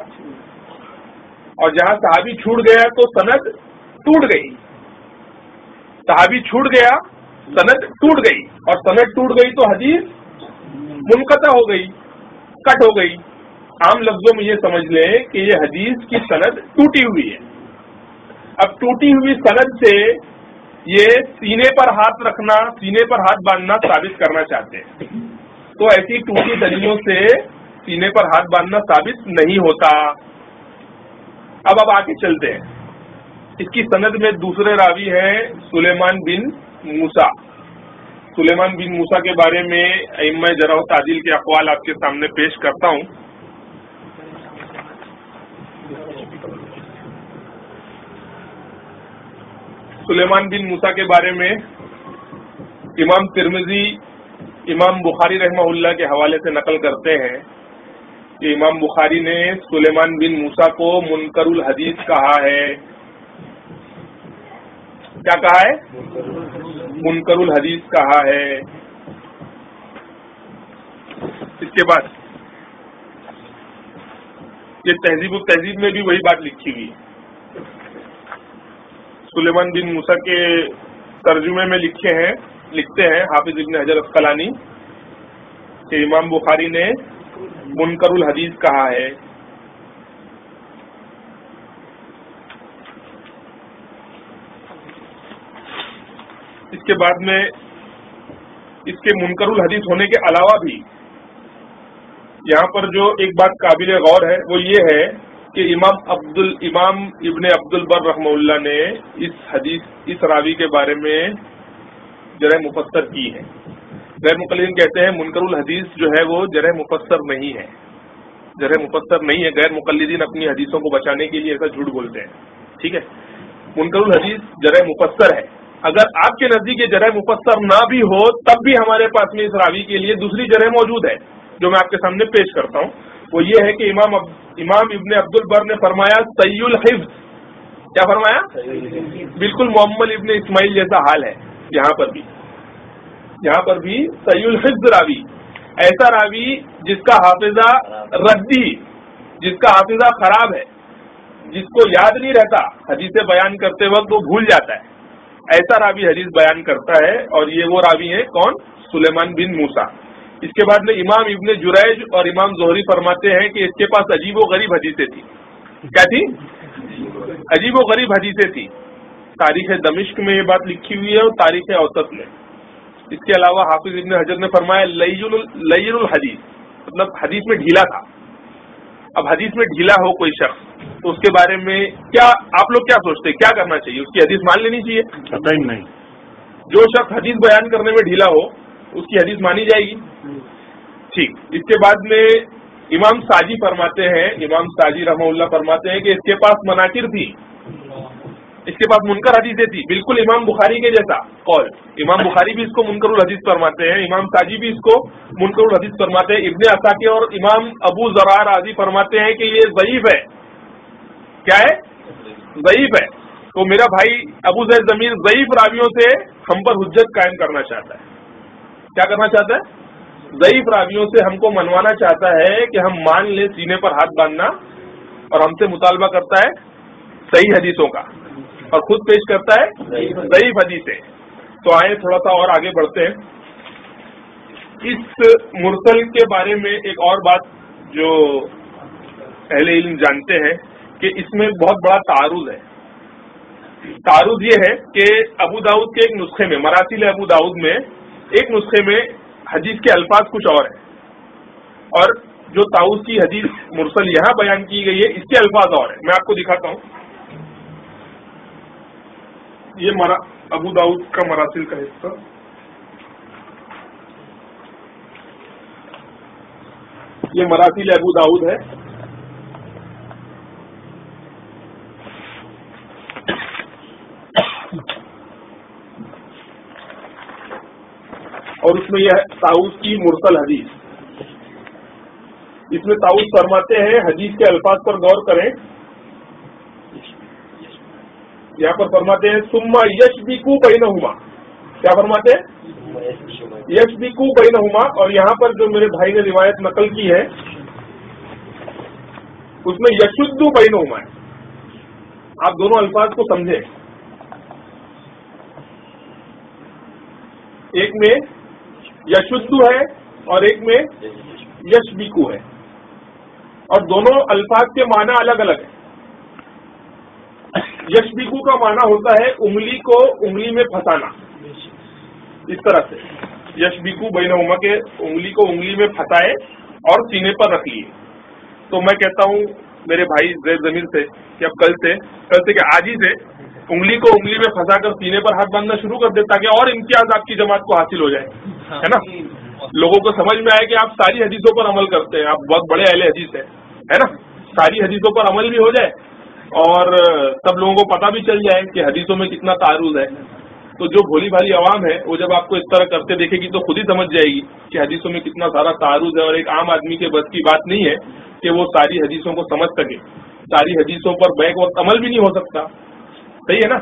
اور جہاں صحابی چھوٹ گیا تو سند ٹوٹ گئی. صحابی چھوٹ گیا، سند ٹوٹ گئی، اور سند ٹوٹ گئی تو حدیث منقطع ہو گئی، کٹ ہو گئی. عام لفظوں میں یہ سمجھ لیں کہ یہ حدیث کی سند ٹوٹی ہوئی ہے. اب ٹوٹی ہوئی سند سے یہ سینے پر ہاتھ رکھنا، سینے پر ہاتھ باندھنا ثابت کرنا چاہتے ہیں، تو ایسی ٹوٹی دلیلوں سے سینے پر ہاتھ باندھنا ثابت نہیں ہوتا. اب آگے چلتے ہیں. اس کی سند میں دوسرے راوی ہیں سلیمان بن موسیٰ. سلیمان بن موسیٰ کے بارے میں ائمہ جرح و تعدیل کے اقوال آپ کے سامنے پیش کرتا ہوں. سلیمان بن موسیٰ کے بارے میں امام ترمذی امام بخاری رحمہ اللہ کے حوالے سے نقل کرتے ہیں کہ امام بخاری نے سلیمان بن موسیٰ کو منکر الحدیث کہا ہے. کیا کہا ہے؟ منکر الحدیث کہا ہے. اس کے بعد یہ تہذیب التہذیب میں بھی وہی بات لکھی ہوئی ہے. سلیمان بن موسیٰ کے ترجمے میں لکھتے ہیں حافظ ابن حجر عسقلانی کہ امام بخاری نے منکر الحدیث کہا ہے. اس کے بعد میں اس کے منکر الحدیث ہونے کے علاوہ بھی یہاں پر جو ایک بات قابل غور ہے وہ یہ ہے کہ امام ابن عبد البر رحمہ اللہ نے اس راوی کے بارے میں جرح مفسر کی ہے. غیر مقلدین کہتے ہیں منکر الحدیث جو ہے وہ جرح مفسر نہیں ہے، جرح مفسر نہیں ہے. غیر مقلدین اپنی حدیثوں کو بچانے کے لیے ایسا جھوٹ بولتے ہیں. ٹھیک ہے، منکر الحدیث جرح مفسر ہے. اگر آپ کے نزدیک یہ جرح مفسر نہ بھی ہو تب بھی ہمارے پاس میں اس راوی کے لیے دوسری جرح موجود ہے جو میں آپ کے سامنے پیش کرتا ہوں. وہ یہ ہے کہ امام ابن عبد البر نے فرمایا صحیح الحفظ. کیا فرمایا؟ بالکل محمد ابن اسماعیل جیسا حال ہے. یہاں پر بھی صحیح الحفظ راوی ایسا راوی جس کا حافظہ ردی، جس کا حافظہ خراب ہے، جس کو یاد نہیں رہتا حدیث بیان کرتے وقت وہ بھول جاتا ہے، ایسا راوی حدیث بیان کرتا ہے. اور یہ وہ راوی ہے کون؟ سلیمان بن موسیٰ. اس کے بعد میں امام ابن جریج اور امام زہری فرماتے ہیں کہ اس کے پاس عجیب و غریب حدیثیں تھی. کیا تھی؟ عجیب و غریب حدیثیں تھی. تاریخ دمشق میں یہ بات لکھی ہوئی ہے اور تاریخ اوسط میں. اس کے علاوہ حافظ ابن حجر نے فرمایا لین الحدیث، مطلب حدیث میں ڈھیلا تھا. اب حدیث میں ڈھیلا ہو کوئی شخص تو اس کے بارے میں کیا آپ لوگ کیا سوچتے ہیں؟ کیا کرنا چاہیے؟ اس کی حدیث مان لینی چاہیے؟ قطعی نہیں. جو شخص حدیث بیان کرنے میں ڈھیلا ہو اس کی حدیث مانی جائے گی. ٹھیک. اس کے بعد میں امام ساجی فرماتے ہیں، امام ساجی رحمہ اللہ فرماتے ہیں کہ اس کے پاس مناکر تھی، اس کے پاس منکر حدیثیں تھی، بالکل امام بخاری کے جیسا قول. امام بخاری بھی اس کو منکر الحدیث فرماتے ہیں، امام ساجی بھی اس کو منکر الحدیث فرماتے ہیں. ابن عساکر اور امام ابو ذرا رازی فرماتے ہیں کہ یہ ضعیف ہے. کیا ہے؟ ضعیف ہے. تو میرا بھائی ابو زید ضمیر ضعیف راویوں سے ہم پر حجت قائم کرنا چاہتا ہے. کیا کرنا چاہتا ہے؟ ضعیف راویوں سے ہم کو منوانا چاہتا ہے کہ ہم مان لیں، سینے پر ہاتھ باندھنا، اور ہم سے مطالبہ کرتا ہے صحیح حدیثوں کا اور خود پیش کرتا ہے ضعیف حدیثیں. تو آئے تھوڑا سا اور آگے بڑھتے ہیں. اس مرسل کے بارے میں ایک اور بات جو اہل علم جانتے ہیں کہ اس میں بہت بڑا تعارض ہے. تعارض یہ ہے کہ ابو داؤد کے ایک نسخے میں، مراسیل ابو داؤد میں ایک نسخے میں حدیث کے الفاظ کچھ اور ہیں، اور جو طاؤس کی حدیث مرسل یہاں بیان کی گئی ہے اس کے الفاظ اور ہیں. میں آپ کو دکھاتا ہوں. یہ ابو داؤد کا مراسل کا حصہ، یہ مراسل ابو داؤد ہے. اور اس میں یہ ہے طاؤس کی مرسل حدیث. اس میں طاؤس فرماتے ہیں، حدیث کے الفاظ پر غور کریں. یہاں پر فرماتے ہیں ثم یشبکو بینہما. کیا فرماتے ہیں؟ یشبکو بینہما. اور یہاں پر جو میرے بھائی نے روایت نقل کی ہے اس میں یشد بینہما ہے. آپ دونوں الفاظ کو سمجھیں. ایک میں یشدو ہے اور ایک میں یشبکو ہے، اور دونوں الفاظ کے معنی الگ الگ ہیں. یشبکو کا معنی ہوتا ہے انگلی کو انگلی میں پھنسانا. اس طرح سے یشبکو بینہما کے انگلی کو انگلی میں پھنسائے اور سینے پر رکھ لیے. تو میں کہتا ہوں میرے بھائی زید ضمیر سے کہ اب کل سے کہ آج ہی سے انگلی کو انگلی میں پھنسا کر سینے پر ہاتھ باندھنا شروع کر دے تاکہ اور امتیاز آپ کی جماعت کو حاصل ہو جائے، ہے نا. لوگوں کو سمجھ میں آئے کہ آپ ساری حدیثوں پر عمل کرتے ہیں، آپ بہت بڑے اہل حدیث ہیں، ہے نا. ساری حدیثوں پر عمل بھی ہو جائے اور سب لوگوں کو پتہ بھی چل جائے کہ حدیثوں میں کتنا تعارض ہے. تو جو بھولی بھالی عوام ہے وہ جب آپ کو اس طرح کرتے دیکھے گی تو خود ہی سمجھ جائے گی کہ حدیثوں میں کتنا سارا تعارض ہے، اور ایک عام آدمی کے بس کی بات نہیں ہے کہ وہ ساری حدیثوں کو سمجھ سکے. ساری حدیثوں پر بیک وقت عمل بھی نہیں ہو سکتا. صحیح ہے نا.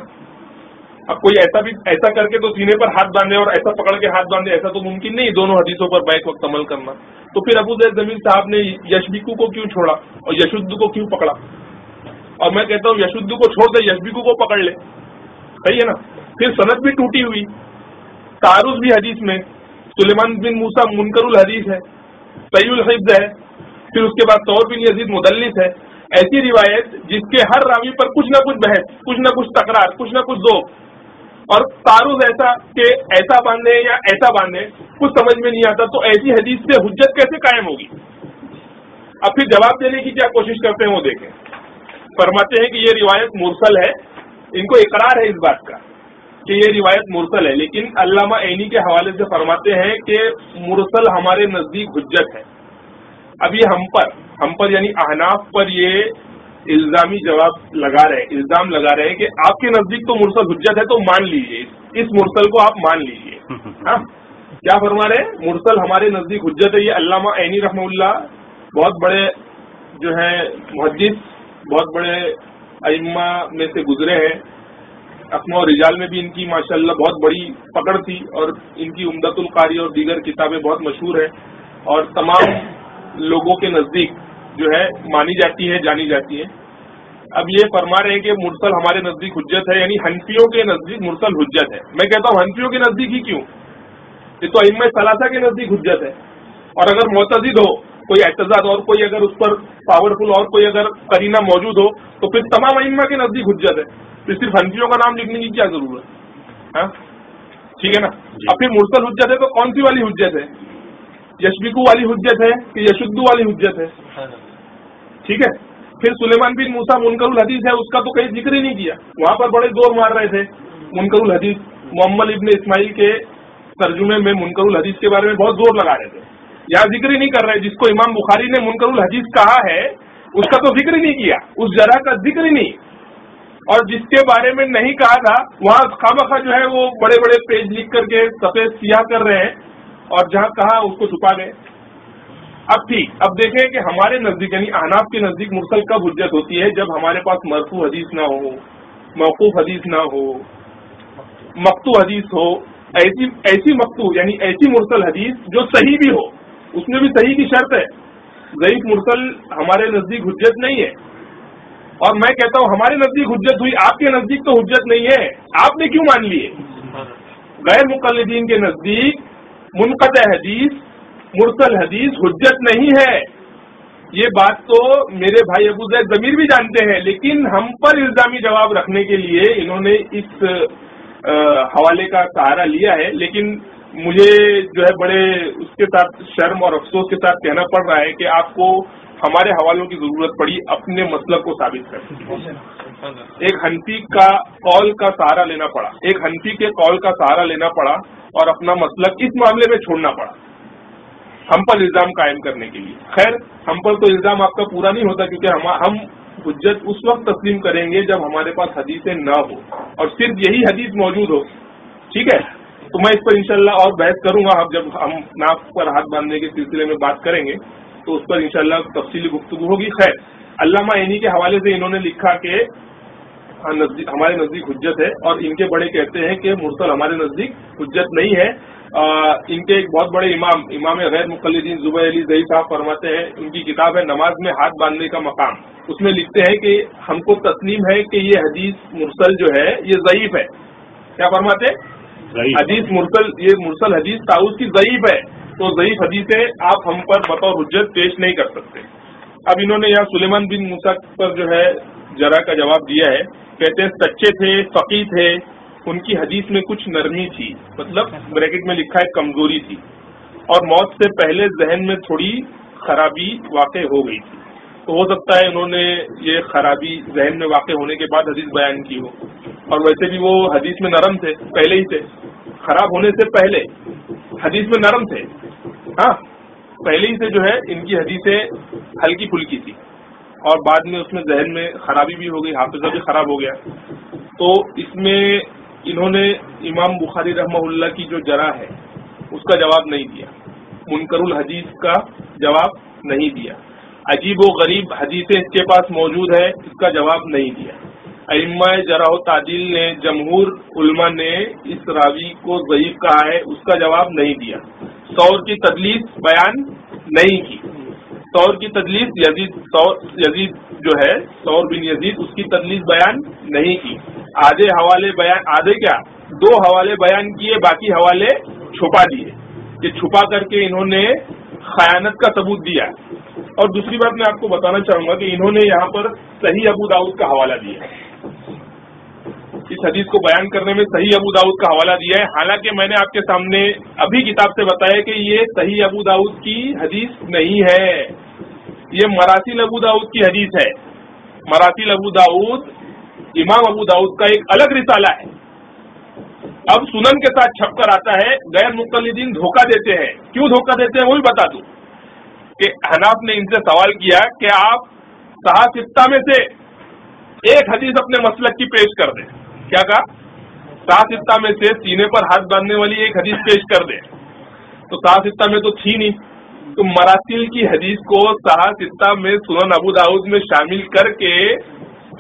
اب کوئی ایسا کر کے تو سینے پر ہاتھ باندھے اور ایسا پکڑ کے ہاتھ باندھے، ایسا تو ممکن نہیں دونوں حدیثوں پر بیک وقت عمل کرنا. تو پھر ابو زید ضمیر صاحب نے یشبکو کو کیوں چھوڑا اور یشد کو کیوں پکڑا؟ اور میں کہتا ہوں یشد کو چھوڑ دے، یشبکو کو پکڑ لے. صحیح ہے نا. پھر سند بھی ٹوٹی ہوئی، تعارض بھی حدیث میں. سلیمان بن موسیٰ منکر الحدیث ہے، صحیح الحفظ ہے. پھر اس کے بعد طور بن یزید مدلس ہے. ایسی روایت جس کے ہر راوی پر کچھ نہ کچھ بحث، کچھ نہ کچھ تکرار، کچھ نہ کچھ ذوق، اور تعارض ایسا کہ ایسا باندھے یا ایسا باندھے کچھ سمجھ میں نہیں آتا. تو ایسی حدیث سے حجت کیسے قائم ہوگی؟ اب پھر جواب دینے کی کیا کوشش کرتے ہیں وہ دیکھیں. فرماتے ہیں کہ یہ روایت مرسل ہے. ان کو اقرار ہے اس بات کا کہ یہ روایت مرسل ہے، لیکن علامہ عینی کے حوالے سے فرماتے ہیں کہ مرسل ہمارے نزدیک حجت ہے. اب یہ ہم پر یعنی احناف پر یہ الزامی جواب لگا رہے ہیں، الزام لگا رہے ہیں کہ آپ کے نزدیک تو مرسل حجت ہے تو مان لیجئے، اس مرسل کو آپ مان لیجئے. ہاں کیا فرما رہے ہیں؟ مرسل ہمارے نزدیک حجت ہے. یہ علامہ عینی رحمہ اللہ بہت بڑے جو ہیں محدث، بہت بڑے ائمہ میں سے گزرے ہیں. اسماء و رجال میں بھی ان کی ماشاءاللہ بہت بڑی پکڑ تھی، اور ان کی عمدۃ القاری اور دیگر کتابیں بہت مشہور ہیں. اور تمام لوگوں کے نزدیک جو ہے مانی جاتی ہے، جانی جاتی ہے. اب یہ فرما رہے ہیں کہ مرسل ہمارے نزدیک حجت ہے، یعنی حنفیوں کے نزدیک مرسل حجت ہے. میں کہتا ہوں حنفیوں کے نزدیک ہی کیوں، یہ تو ائمہ ثلاثہ کے نزدیک حجت ہے. اور اگر معتضد ہو کوئی اعتزاز اور کوئی اگر اس پر پاورفل اور کوئی اگر قرینہ موجود ہو تو پھر تمام ائمہ کے نزدیک حجت ہے. پھر صرف حنفیوں کا نام لکھنے کی کیا ضرورت ہے؟ ہاں ٹھیک ہے نا. اب پھر مرسل حجت ہے تو کون سی والی حجت ہے؟ یشبکو والی حجت ہے کہ یشدو والی حجت ہے؟ ٹھیک ہے. پھر سلیمان بن موسیٰ منکر الحدیث ہے، اس کا تو کہیں ذکر ہی نہیں کیا. وہاں پر بڑے زور مار رہے تھے منکر الحدیث. محمد ابن اسماعیل کے ترجمے میں منکر الحدیث کے بارے میں بہت زور لگا رہے تھے. یہاں ذکر ہی نہیں کر رہے. جس کو امام بخاری نے منکر الحدیث کہا ہے اس کا تو ذکر ہی نہیں کیا، اس جرح کا ذکر ہی نہیں. اور جس کے بارے میں نہیں کہا تھا وہاں خامخواہ جو ہے وہ بڑے بڑے پیج لکھ کر کے سفید سیاہ کر رہے ہیں، اور جہاں کہا اس کو چھپا گئے. اب ٹھیک، اب دیکھیں کہ ہمارے نزدیک یعنی احناف کے نزدیک مرسل کب حجت ہوتی ہے؟ جب ہمارے پاس مرفوع حدیث نہ ہو، موقوف حدیث نہ ہو، مقطوع حدیث ہو. ایسی مقطوع یعنی ایسی مرسل حدیث جو صحیح بھی ہو، اس میں بھی صحیح کی شرط ہے. ضعیف مرسل ہمارے نزدیک حجت نہیں ہے. اور میں کہتا ہوں ہمارے نزدیک حجت ہوئی، آپ کے نزدیک تو حجت نہیں ہے. آپ نے کیوں مان لیے؟ غیر مقلدین کے نزدیک منقطع حدیث، مرسل حدیث حجت نہیں ہے. یہ بات تو میرے بھائی ابو زید ضمیر بھی جانتے ہیں، لیکن ہم پر الزامی جواب رکھنے کے لیے انہوں نے اس حوالے کا سہارا لیا ہے. لیکن مجھے جو ہے بڑے اس کے ساتھ شرم اور افسوس کے ساتھ کہنا پڑ رہا ہے کہ آپ کو ہمارے حوالوں کی ضرورت پڑی اپنے مسلک کو ثابت کرنے. ایک حنفی کا قول کا سہارا لینا پڑا، ایک حنفی کے قول کا سہارا لینا پڑا اور اپنا مسلک اس معاملے میں چھوڑنا پڑا ہم پر الزام قائم کرنے کے لیے. خیر، ہم پر تو الزام آپ کا پورا نہیں ہوتا، کیونکہ ہم حجت اس وقت تسلیم کریں گے جب ہمارے پاس حدیثیں نہ ہو اور صرف یہی حدیث موجود ہو. ٹھیک ہے، تو میں اس پر انشاءاللہ اور بحث کروں گا. اب جب ہم ناف پر ہاتھ باندھنے کے سلسلے میں بات کریں گے تو اس پر انشاءاللہ تفصیلی گفتگو ہوگی. خیر، علامہ عینی کے حوالے سے انہوں نے لکھا کہ ہمارے نزدیک حجت ہے، اور ان کے بڑے کہتے ہیں کہ مرسل ہمارے نزدیک حجت نہیں ہے. ان کے ایک بہت بڑے امام غیر مقلدین زبیر علی زئی صاحب فرماتے ہیں، ان کی کتاب ہے نماز میں ہاتھ باندھنے کا مقام، اس میں لکھتے ہیں کہ ہم کو تسلیم ہے کہ یہ حدیث مرسل جو ہے یہ ضعیف ہے. کیا فرماتے ہیں؟ حدیث مرسل، یہ مرسل حدیث طاؤس کی ضعیف ہے، تو ضعیف حدیثیں آپ ہم پر بطور حجت پیش نہیں کر سکتے. اب انہوں نے یہاں سلیمان بن موسیٰ پر جو ہے جرح کا جواب دیا ہے. کہتے ہیں سچے تھے، فقیہ تھے، ان کی حدیث میں کچھ نرمی تھی، مطلب بریکٹ میں لکھا ہے کمزوری تھی، اور موت سے پہلے ذہن میں تھوڑی خرابی واقع ہو گئی تھی. تو ہو سکتا ہے انہوں نے یہ خرابی ذہن میں واقع ہونے کے بعد حدیث بیان کی ہو. اور ویسے بھی وہ حدیث میں نرم تھے پہلے ہی سے، خراب ہونے سے پہلے حدیث میں نرم تھے. ہاں، پہلے ہی سے جو ہے ان کی حدیثیں ہلکی پھلکی تھی، اور بعد میں اس میں ذہن میں خرابی بھی ہو گئی، حافظہ بھی خراب ہو گیا. تو اس میں انہوں نے امام بخاری رحمہ اللہ کی جو جرح ہے اس کا جواب نہیں دیا، منکر الحدیث کا جواب نہیں دیا، عجیب و غریب حدیثیں اس کے پاس موجود ہے اس کا جواب نہیں دیا. ائمہ جرح و تعدیل نے، جمہور علماء نے اس راوی کو ضعیف کہا ہے اس کا جواب نہیں دیا. ثور کی تدلیس بیان نہیں کی. ثور کی تدلیس یزید جو ہے ثور بن یزید، اس کی تدلیس بیان نہیں کی. آدھے حوالے بیان، آدھے کیا 2 حوالے بیان کیے، باقی حوالے چھپا دیے. یہ چھپا کر کے انہوں نے خیانت کا ثبوت دیا. اور دوسری بات میں آپ کو بتانا چاہوں گا کہ انہوں نے یہاں پر صحیح ابو داؤد کا حوالہ دیا ہے. اس حدیث کو بیان کرنے میں صحیح ابو داؤد کا حوالہ دیا ہے، حالانکہ میں نے آپ کے سامنے ابھی کتاب سے بتایا کہ یہ صحیح ابو داؤد کی حدیث نہیں ہے، یہ مراسیل ابو داؤد کی حدیث ہے. مراسیل ابو داؤد امام ابو داؤد کا ایک الگ رسالہ ہے. اب سنن کے ساتھ چھپ کر آتا ہے. غیر مقلدین دھوکہ دیتے ہیں. کیوں دھوکہ دیتے ہیں وہ بھی بتا دوں کہ حناف نے ان سے سوال کیا کہ آپ صحاح ستہ میں سے ایک حدیث اپنے مسلک کی پیش کر دیں. کیا کہا؟ صحاح ستہ میں سے سینے پر ہاتھ باندھنے والی ایک حدیث پیش کر دیں. تو صحاح ستہ میں تو تھی نہیں، تو مراسیل کی حدیث کو صحاح ستہ میں سنن ابو داؤد میں شامل کر کے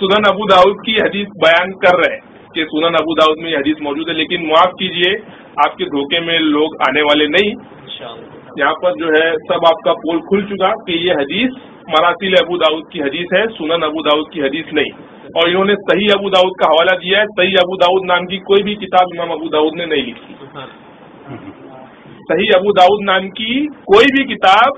سنن ابو داؤد کی حدیث بیان کر رہے ہیں کہ سنن ابو داؤد میں یہ حدیث موجود ہے. لیکن معاف کیجئے، آپ کے دھوکے میں لوگ آنے والے نہیں. یہاں پر جو ہے سب آپ کا پول کھل چکا کہ یہ حدیث مراسیل ابو داؤد کی حدیث ہے، سنن ابو داؤد کی حدیث نہیں. اور انہوں نے صحیح ابو داؤد کا حوالہ دیا ہے. صحیح ابو داؤد نام کی کوئی بھی کتاب امام ابو داؤد نے نہیں لکھی. صحیح ابو داؤد نام کی کوئی بھی کتاب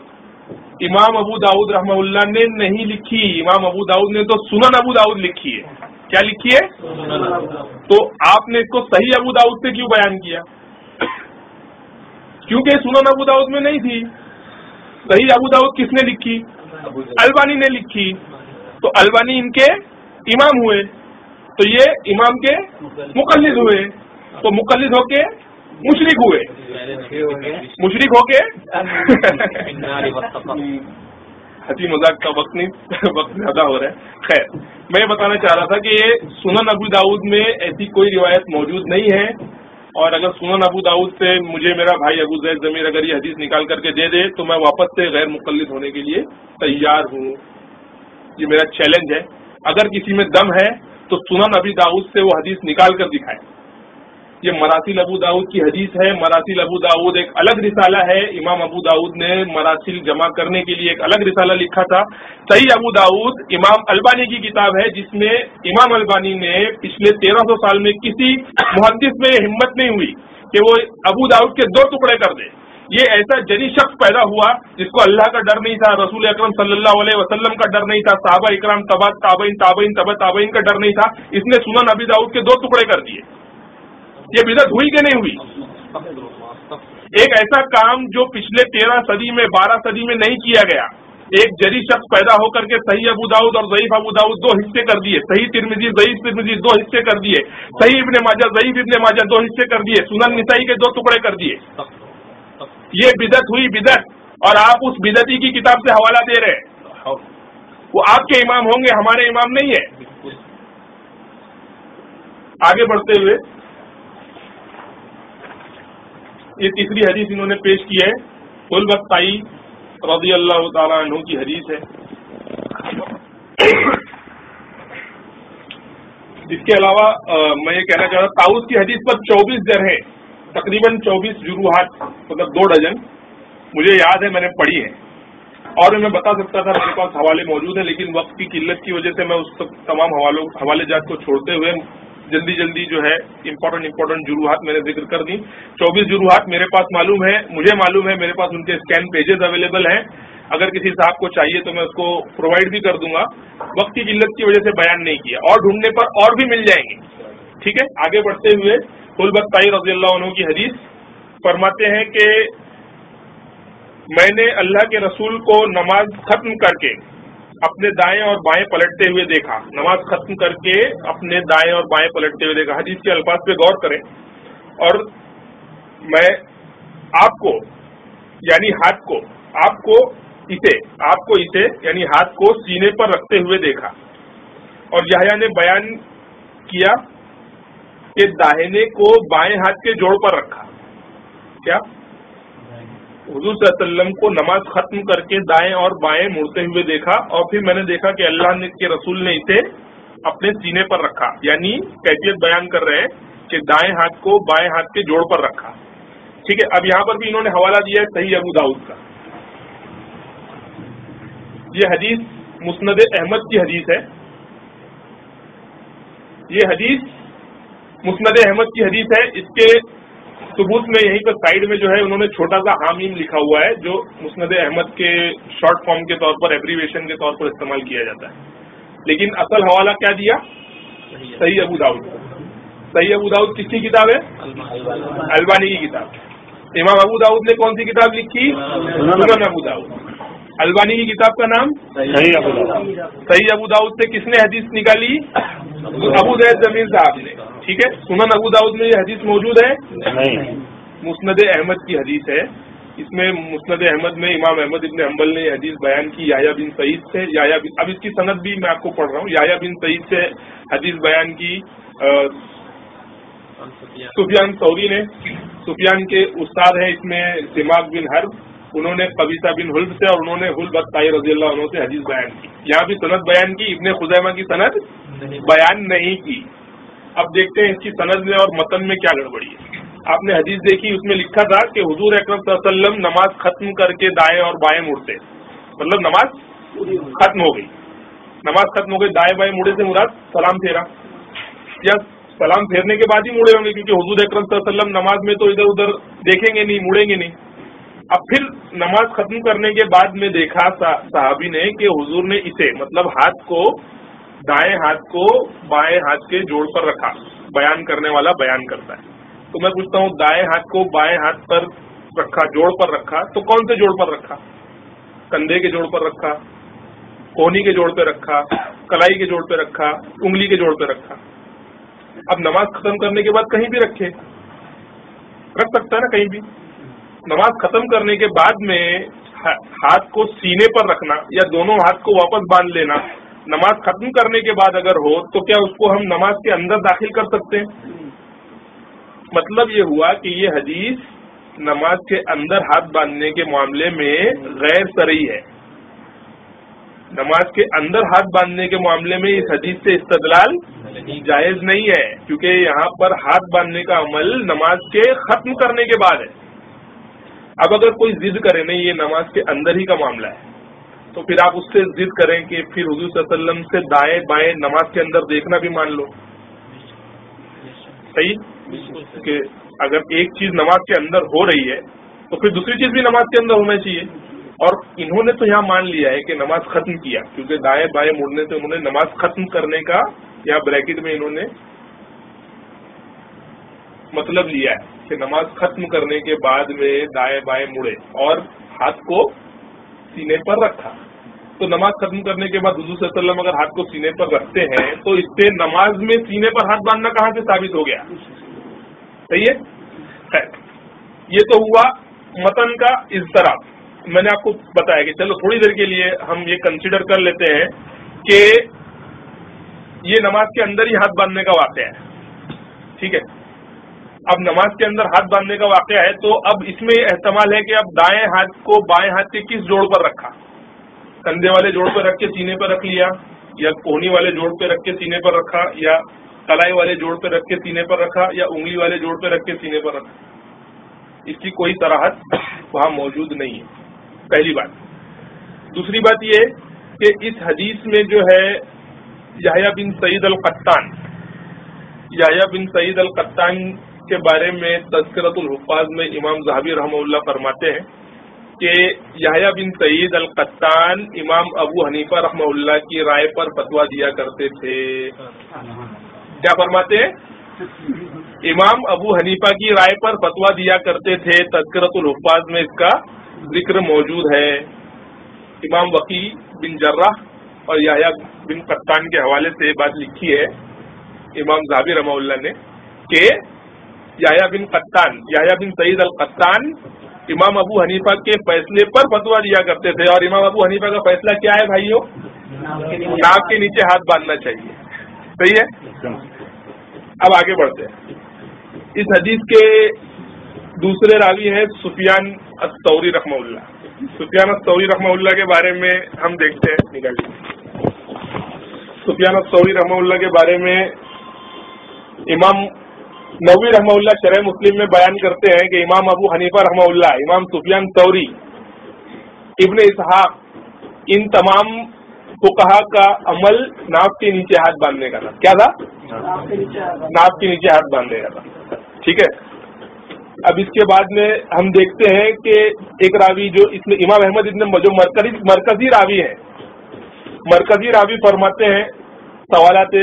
امام ابو داؤد رحمہ اللہ نے نہیں لکھی. امام ابو داؤد نے تو سنن ابو داؤد لکھی ہے. کیا لکھی ہے؟ تو آپ نے اس کو صحیح ابو داؤد سے کیوں بیان کیا؟ کیونکہ سنن ابو داؤد میں نہیں تھی. صحیح ابو داؤد کس نے لکھی؟ البانی نے لکھی. تو البانی ان کے امام ہوئے، تو یہ امام کے مقلد ہوئے. تو مقلد ہو کے مشرک ہوئے. مشرک ہو کے ہنسی مذاق کا وقت نہیں، وقت زیادہ ہو رہا ہے. خیر، میں یہ بتانا چاہ رہا تھا کہ یہ سنن ابو داؤد میں ایسی کوئی روایت موجود نہیں ہے. اور اگر سنن ابو داؤد سے مجھے میرا بھائی ابو زید ضمیر اگر یہ حدیث نکال کر کے دے دے تو میں واپس سے غیر مقلد ہونے کے لیے تیار ہوں. یہ میرا چیلنج ہے. اگر کسی میں دم ہے تو سنن ابی داؤد سے وہ حدیث نکال کر دکھائے. یہ مراسیل ابو داؤد کی حدیث ہے. مراسیل ابو داؤد ایک الگ رسالہ ہے. امام ابو داؤد نے مراسیل جمع کرنے کے لیے ایک الگ رسالہ لکھا تھا. صحیح ابو داؤد امام البانی کی کتاب ہے، جس میں امام البانی نے پچھلے 1300 سال میں کسی محدث میں ہمت نہیں ہوئی کہ وہ ابو داؤد کے 2 ٹکڑے کر دے. یہ ایسا جنی شخص پیدا ہوا جس کو اللہ کا ڈر نہیں تھا، رسول اکرم صلی اللہ علیہ وسلم کا ڈر نہیں تھا، صحابہ اکرام تبع تابعین تابعین تبع تابعین کا ڈر نہیں تھا. اس نے سنن ابی داؤد کے 2 ٹکڑے کر دیے. یہ بدعت ہوئی کہ نہیں ہوئی؟ ایک ایسا کام جو پچھلے 13 صدی میں 12 صدی میں نہیں کیا گیا. ایک جری شخص پیدا ہو کر کے صحیح ابو داؤد اور ضعیف ابو داؤد 2 حصے کر دیے. صحیح ترمذی ضعیف ترمذی 2 حصے کر دیے. صحیح ابن ماجہ ضعیف ابن ماجہ 2 حصے کر دیے. سنن نسائی کے 2 ٹکڑے کر دیے. یہ بدعت ہوئی بدعت. اور آپ اس بدعتی کی کتاب سے حوالہ دے رہے ہیں. وہ آپ کے امام ہوں گے، ہمارے امام نہیں ہے. آگے بڑھتے ہوئے یہ تیسری حدیث انہوں نے پیش کی ہے. البتائی رضی اللہ تعالیٰ عنہ کی حدیث ہے. اس کے علاوہ میں یہ کہنا چاہ رہا ہوں طاؤس کی حدیث پر 24 جرحیں، تقریباً 24 جروحات، مطلب 2 ڈزن مجھے یاد ہے، میں نے پڑھی ہیں. اور میں بتا سکتا تھا، میرے پاس حوالے موجود ہیں، لیکن وقت کی قلت کی وجہ سے میں اس تمام حوالے جات کو چھوڑتے ہوئے جلدی جو ہے امپورٹنٹ جروحات میں نے ذکر کر دی. 24 جروحات میرے پاس معلوم ہے، مجھے معلوم ہے، میرے پاس ان کے اسکین پیجز اویلیبل ہیں. اگر کسی صاحب کو چاہیے تو میں اس کو پرووائڈ بھی کر دوں گا. وقت کی قلت کی وجہ سے بیان نہیں کیا، اور ڈھونڈنے پر اور بھی مل جائیں گے. ٹھیک ہے. آگے بڑھتے ہوئے البتائی رضی اللہ عنہ کی حدیث فرماتے ہیں کہ میں نے اللہ کے رسول کو نماز ختم کر کے اپنے دائیں اور بائیں پلٹتے ہوئے دیکھا. نماز ختم کر کے اپنے دائیں اور بائیں پلٹتے ہوئے دیکھا. حدیث کے الفاظ پہ غور کریں. اور میں آپ کو یعنی ہاتھ کو اسے یعنی ہاتھ کو سینے پر رکھتے ہوئے دیکھا. اور یحییٰ نے بیان کیا کہ داہنے کو بائیں ہاتھ کے جوڑ پر رکھا. کیا؟ حضور صلی اللہ علیہ وسلم کو نماز ختم کر کے دائیں اور بائیں مڑتے ہوئے دیکھا، اور پھر میں نے دیکھا کہ اللہ کے رسول نے اسے اپنے سینے پر رکھا. یعنی کیفیت بیان کر رہے ہیں کہ دائیں ہاتھ کو بائیں ہاتھ کے جوڑ پر رکھا. ٹھیک ہے. اب یہاں پر بھی انہوں نے حوالہ دیا ہے صحیح ابو داؤد کا. یہ حدیث مسند احمد کی حدیث ہے. یہ حدیث مسند احمد کی حدیث ہے. اس کے ثبوت میں یہیں پر سائیڈ میں جو ہے انہوں نے چھوٹا سا حامیم لکھا ہوا ہے، جو مسند احمد کے شارٹ فارم کے طور پر ایبریویشن کے طور پر استعمال کیا جاتا ہے. لیکن اصل حوالہ کیا دیا؟ صحیح ابو داؤد. صحیح ابو داؤد کس کی کتاب ہے؟ البانی کی کتاب. امام ابو داؤد نے کون سی کتاب لکھی؟ سنن ابو داؤد. البانی کی کتاب کا نام صحیح ابو داؤد. صحیح ابو داؤد سے کس نے حدیث نکالی؟ ابو زید ضمیر صاحب نے. ٹھیک ہے. سنن ابو داؤد میں یہ حدیث موجود ہے؟ نہیں. مسند احمد کی حدیث ہے. اس میں مسند احمد میں امام احمد ابن حنبل نے یہ حدیث بیان کی یحییٰ بن سعید سے. اب اس کی سند بھی میں آپ کو پڑھ رہا ہوں. یحییٰ بن سعید سے حدیث بیان کی سفیان ثوری نے. سفیان کے استاد ہیں اس میں سماک بن حرب، انہوں نے قبیصہ بن حلب سے، اور انہوں نے البتائی رضی اللہ عنہ سے حدیث بیان کی. یہاں بھی سند بیان کی، ابن خزیمہ کی سند بیان نہیں کی. اب دیکھتے ہیں اس کی سند میں اور متن میں کیا گڑبڑی ہے. آپ نے حدیث دیکھی، اس میں لکھا تھا کہ حضور اکرم صلی اللہ علیہ وسلم نماز ختم کر کے دائیں اور بائیں مڑتے، مطلب نماز ختم ہو گئی، نماز ختم ہو گئی، دائیں بائیں مڑے سے مراد سلام پھیرا، یا سلام پھیرنے کے بعد ہی مڑے ہوں گے، کیونکہ حضور اکرم صلی اللہ علیہ وسلم نماز میں تو ادھر ادھر دیکھیں گے نہیں، مڑیں گے نہیں۔ اب پھر نماز ختم کرنے کے بعد میں دیکھا صحابی نے کہ حضور نے اسے مطلب ہاتھ کو، دائیں ہاتھ کو بائیں ہاتھ کے جوڑ پر رکھا، بیان کرنے والا بیان کرتا ہے۔ تو میں پوچھتا ہوں دائیں ہاتھ کو بائیں ہاتھ پر رکھا، جوڑ پر رکھا، تو کون سے جوڑ پر رکھا؟ کندھے کے جوڑ پر رکھا، کونی کے جوڑ پہ رکھا، کلائی کے جوڑ پہ رکھا، انگلی کے جوڑ پہ رکھا؟ اب نماز ختم کرنے کے بعد کہیں بھی رکھے، رکھ سکتا ہے نا کہیں بھی۔ نماز ختم کرنے کے بعد میں ہاتھ کو سینے پر رکھنا یا دونوں ہاتھ کو واپس باندھ لینا نماز ختم کرنے کے بعد اگر ہو تو کیا اس کو ہم نماز کے اندر داخل کر سکتے ہیں؟ مطلب یہ ہوا کہ یہ حدیث نماز کے اندر ہاتھ باندھنے کے معاملے میں غیر صریح ہے۔ نماز کے اندر ہاتھ باندھنے کے معاملے میں اس حدیث سے استدلال جائز نہیں ہے، کیونکہ یہاں پر ہاتھ باندھنے کا عمل نماز کے ختم کرنے کے بعد ہے۔ اب اگر کوئی ضد کرے نہیں یہ نماز کے اندر ہی کا معاملہ ہے، تو پھر آپ اس سے ضد کریں کہ پھر حضور صلی اللہ علیہ وسلم سے دائیں بائیں نماز کے اندر دیکھنا بھی مان لو، صحیح؟ کہ اگر ایک چیز نماز کے اندر ہو رہی ہے تو پھر دوسری چیز بھی نماز کے اندر ہونا چاہیے، اور انہوں نے تو یہاں مان لیا ہے کہ نماز ختم کیا، کیونکہ دائیں بائیں مڑنے سے انہوں نے نماز ختم کرنے کا یا بریکٹ میں انہوں نے مطلب لیا ہے کہ نماز ختم کرنے کے بعد میں دائیں بائیں مڑے اور ہاتھ کو سینے پر رکھا۔ تو نماز ختم کرنے کے بعد حضور صلی اللہ علیہ وسلم اگر ہاتھ کو سینے پر رکھتے ہیں تو اس سے نماز میں سینے پر ہاتھ باندھنا کہاں سے ثابت ہو گیا؟ صحیح ہے؟ خیر، یہ تو ہوا متن کا اضطراب۔ میں نے آپ کو بتایا کہ چلو تھوڑی دیر کے لیے ہم یہ کنسیڈر کر لیتے ہیں کہ یہ نماز کے اندر ہی ہاتھ باندھنے کا واقعہ ہے، ٹھیک ہے؟ اب نماز کے اندر ہاتھ باندھنے کا واقعہ ہے تو اب اس میں احتمال ہے کہ اب دائیں ہاتھ کو بائیں ہاتھ کے کس جوڑ پر رکھا؟ کندھے والے جوڑ پہ رکھ کے سینے پر رکھ لیا، یا کونی والے جوڑ پہ رکھ کے سینے پر رکھا، یا کلائی والے جوڑ پہ رکھ کے سینے پر رکھا، یا انگلی والے جوڑ پہ رکھ کے سینے پر رکھا؟ اس کی کوئی صراحت وہاں موجود نہیں ہے، پہلی بات۔ دوسری بات یہ کہ اس حدیث میں جو ہے یحییٰ بن سعید القطان، یحییٰ بن سعید القطان کے بارے میں تذکرۃ الحفاظ میں امام ذہبی رحمہ اللہ فرماتے ہیں کہ یحییٰ بن سعید القطان امام ابو حنیفہ رحمہ اللہ کی رائے پر فتویٰ دیا کرتے تھے۔ کیا فرماتے ہیں؟ امام ابو حنیفہ کی رائے پر فتویٰ دیا کرتے تھے۔ تذکرۃ الحفاظ میں اس کا ذکر موجود ہے۔ امام وقی بن جراح اور یحییٰ بن قطان کے حوالے سے بات لکھی ہے امام ذہبی رحمہ اللہ نے کہ یحییٰ بن قطان، یحییٰ بن سعید القطان امام ابو حنیفہ کے فیصلے پر فتویٰ دیا کرتے تھے، اور امام ابو حنیفہ کا فیصلہ کیا ہے بھائیو؟ ناک کے نیچے ہاتھ باندھنا چاہیے، صحیح ہے؟ اب آگے بڑھتے ہیں۔ اس حدیث کے دوسرے راوی ہیں سفیان الثوری رحمہ اللہ۔ سفیان الثوری رحمہ اللہ کے بارے میں ہم دیکھتے ہیں، نکالیے۔ سفیان الثوری رحمہ اللہ کے بارے میں امام نووی رحمہ اللہ شرح مسلم میں بیان کرتے ہیں کہ امام ابو حنیفہ رحمہ اللہ، امام سفیان ثوری، ابن اسحاق، ان تمام فقہا کا عمل ناف کے نیچے ہاتھ باندھنے کا تھا۔ کیا تھا؟ ناف کے نیچے ہاتھ باندھنے کا تھا، ٹھیک ہے؟ اب اس کے بعد میں ہم دیکھتے ہیں کہ ایک راوی جو اس میں امام احمد ابن جو مرکزی راوی ہیں، مرکزی راوی فرماتے ہیں سوالات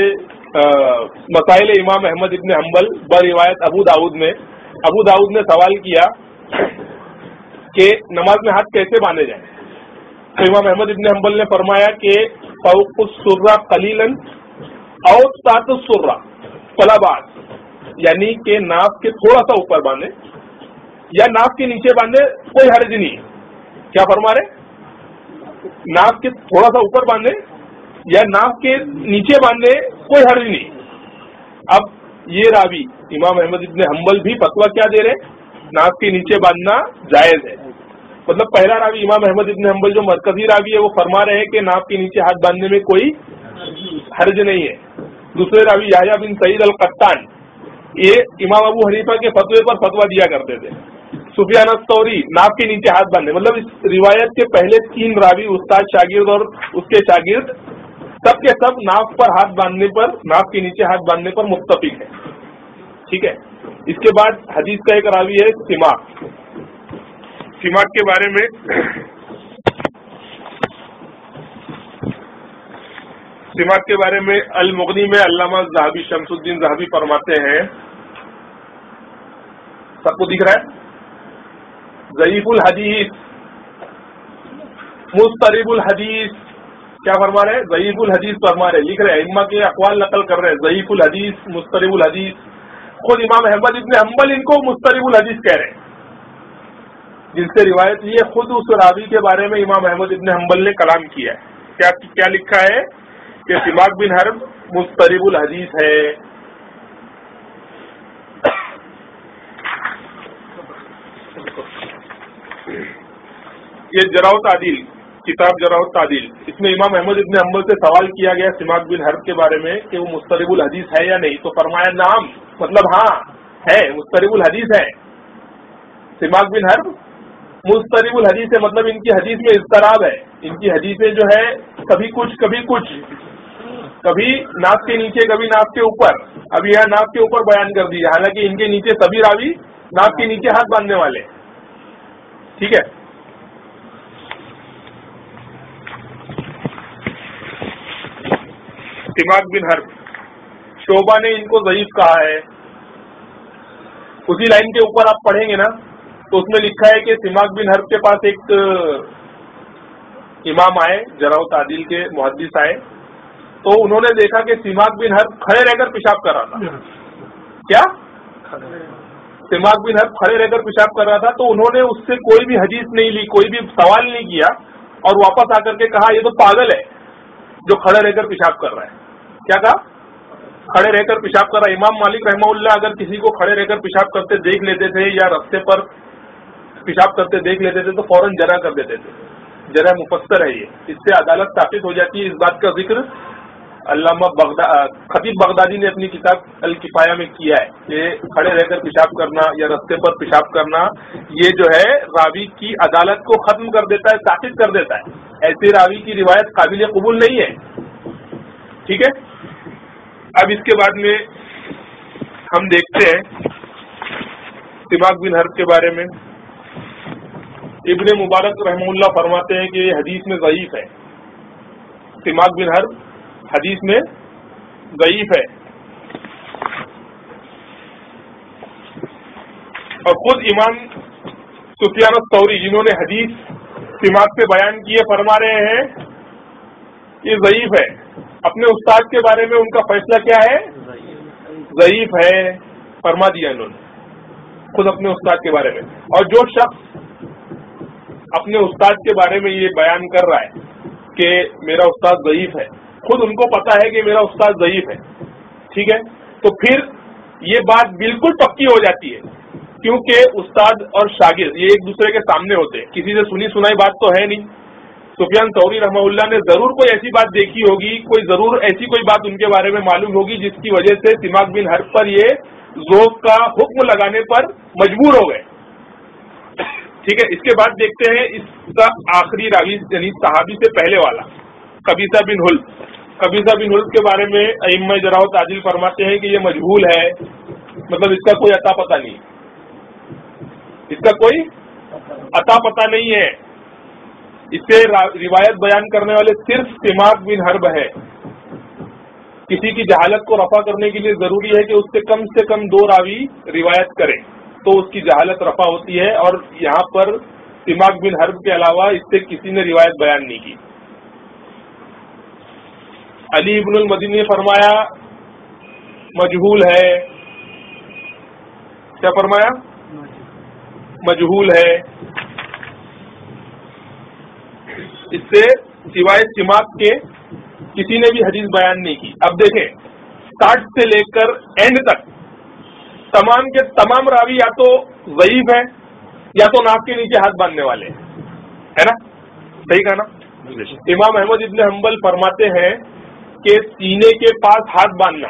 مسائل امام احمد ابن حنبل بروایت ابو داؤد میں، ابو داؤد نے سوال کیا کہ نماز میں ہاتھ کیسے باندھے جائیں؟ تو امام احمد ابن حنبل نے فرمایا کہ فوق السرہ قلیلا او تحت السرہ فلا باس، یعنی کہ ناف کے تھوڑا سا اوپر باندھے یا ناف کے نیچے باندھے، کوئی حرج نہیں ہے۔ کیا فرما رہے؟ ناف کے تھوڑا سا اوپر باندھے یا ناف کے نیچے باندھے، کوئی حرج نہیں۔ اب یہ راوی امام احمد ابن حنبل بھی فتویٰ کیا دے رہے؟ ناف کے نیچے باندھنا جائز ہے۔ مطلب پہلا راوی امام احمد ابن حنبل جو مرکزی راوی ہے وہ فرما رہے ہیں کہ ناف کے نیچے ہاتھ باندھنے میں کوئی حرج نہیں ہے۔ دوسرے راوی یحییٰ بن سعید القطان یہ امام ابو حنیفہ کے فتوے پر فتوا دیا کرتے تھے. سفیان الثوری ناف کے نیچے ہاتھ باندھنے، مطلب اس روایت کے پہلے 3 راوی استاد شاگرد اور اس کے شاگرد سب کے سب ناف پر ہاتھ باندھنے پر، ناف کے نیچے ہاتھ باندھنے پر متفق ہے. ٹھیک ہے. اس کے بعد حدیث کا ایک راوی ہے سماک. سماک کے بارے میں سماک کے بارے میں المغنی میں علامہ ذہبی شمس الدین ذہبی فرماتے ہیں، سب کو دکھ رہا ہے، ضعیف الحدیث، مضطرب الحدیث. کیا فرما رہے ہیں؟ ضعیف الحدیث فرما رہے، لکھ رہے ہیں، ائمہ کے اقوال نقل کر رہے ہیں. ضعیف الحدیث، مضطرب الحدیث. خود امام احمد ابن حنبل ان کو مضطرب الحدیث کہہ رہے ہیں. جن سے روایت لی ہے خود اس راوی کے بارے میں امام احمد ابن حنبل نے کلام کیا ہے. کیا لکھا ہے کہ سماک بن حرب مضطرب الحدیث ہے. یہ جرح و تعدیل، کتاب جرح و تعدیل، اس میں امام احمد ابن حنبل سے سوال کیا گیا سماک بن حرب کے بارے میں کہ وہ مضطرب الحدیث ہے یا نہیں، تو فرمایا نعم، مطلب ہاں ہے، مضطرب الحدیث ہے. سماک بن حرب مضطرب الحدیث ہے، مطلب ان کی حدیث میں اضطراب ہے. ان کی حدیثیں جو ہے کبھی کچھ کبھی ناف کے نیچے، کبھی ناف کے اوپر. اب یہ ناف کے اوپر بیان کر دی، حالانکہ ان کے نیچے سبھی راوی ناف کے نیچے ہاتھ باندھنے والے. ٹھیک ہے. سماک بن حرب، شعبہ نے ان کو ضعیف کہا ہے. اسی لائن کے اوپر آپ پڑھیں گے نا تو اس میں لکھا ہے کہ سماک بن حرب کے پاس ایک امام آئے، جرح و تعدیل کے محدث آئے، تو انہوں نے دیکھا کہ سماک بن حرب کھڑے رہ کر پیشاب کر رہا تھا. کیا؟ سماک بن حرب کھڑے رہ کر پیشاب کر رہا تھا. تو انہوں نے اس سے کوئی بھی حدیث نہیں لی، کوئی بھی سوال نہیں کیا، اور واپس آ کر کے کہا یہ تو پاگل ہے جو کھڑے رہ کر پیشاب کر رہا ہے. کیا کہا؟ کھڑے رہ کر پیشاب کر رہا ہے. امام مالک رحمہ اللہ اگر کسی کو کھڑے رہ کر پیشاب کرتے دیکھ لیتے تھے یا رستے پر پیشاب کرتے دیکھ لیتے تھے تو فوراً جرح کر دیتے تھے. جرح مفسر ہے یہ، اس سے عدالت ثابت ہو جاتی ہے. اس بات کا ذکر علامہ خطیب بغدادی نے اپنی کتاب الکفایہ میں کیا ہے کہ کھڑے رہ کر پیشاب کرنا یا رستے پر پیشاب کرنا یہ جو ہے راوی کی عدالت کو ختم کر دیتا ہے، ثابت کر دیتا ہے. ایسے راوی کی روایت قابل قبول نہیں ہے. ٹھیک ہے. اب اس کے بعد میں ہم دیکھتے ہیں سماک بن حرب کے بارے میں. ابن مبارک رحمہ اللہ فرماتے ہیں کہ یہ حدیث میں ضعیف ہے. سماک بن حرب حدیث میں ضعیف ہے. اور خود امام سفیان الثوری جنہوں نے حدیث سماک سے بیان کیے فرما رہے ہیں یہ ضعیف ہے. اپنے استاد کے بارے میں ان کا فیصلہ کیا ہے؟ ضعیف ہے فرما دیا انہوں نے خود اپنے استاد کے بارے میں. اور جو شخص اپنے استاد کے بارے میں یہ بیان کر رہا ہے کہ میرا استاد ضعیف ہے، خود ان کو پتا ہے کہ میرا استاد ضعیف ہے، ٹھیک ہے، تو پھر یہ بات بالکل پکی ہو جاتی ہے، کیونکہ استاد اور شاگرد یہ ایک دوسرے کے سامنے ہوتے ہیں. کسی سے سنی سنائی بات تو ہے نہیں. سفیان ثوری رحمہ اللہ نے ضرور کوئی ایسی بات دیکھی ہوگی، ضرور ایسی کوئی بات ان کے بارے میں معلوم ہوگی جس کی وجہ سے سماک بن حرب پر یہ ذوق کا حکم لگانے پر مجبور ہو گئے. ٹھیک ہے. اس کے بعد دیکھتے ہیں اس کا آخری راوی یعنی صحابی سے پہلے والا قبیصہ بن حلب. قبیصہ بن حلب کے بارے میں ائمہ جرح و تعدیل فرماتے ہیں کہ یہ مجہول ہے، مطلب اس کا کوئی عطا پتہ نہیں، اس کا کوئی عطا پتہ نہیں ہے. اس سے روایت بیان کرنے والے صرف سماک بن حرب ہے. کسی کی جہالت کو رفع کرنے کے لیے ضروری ہے کہ اس سے کم 2 راوی روایت کریں تو اس کی جہالت رفع ہوتی ہے، اور یہاں پر سماک بن حرب کے علاوہ اس سے کسی نے روایت بیان نہیں کی. علی ابن المدینی نے فرمایا مجہول ہے. کیا فرمایا؟ مجہول ہے. اس سے سوائے سماک کے کسی نے بھی حدیث بیان نہیں کی. اب دیکھیں 60 سے لے کر اینڈ تک تمام کے تمام راوی یا تو ضعیف ہیں یا تو ناک کے نیچے ہاتھ باندھنے والے ہیں، ہے نا؟ صحیح کہا نا؟ امام احمد ابن حنبل فرماتے ہیں کہ سینے کے پاس ہاتھ باندھنا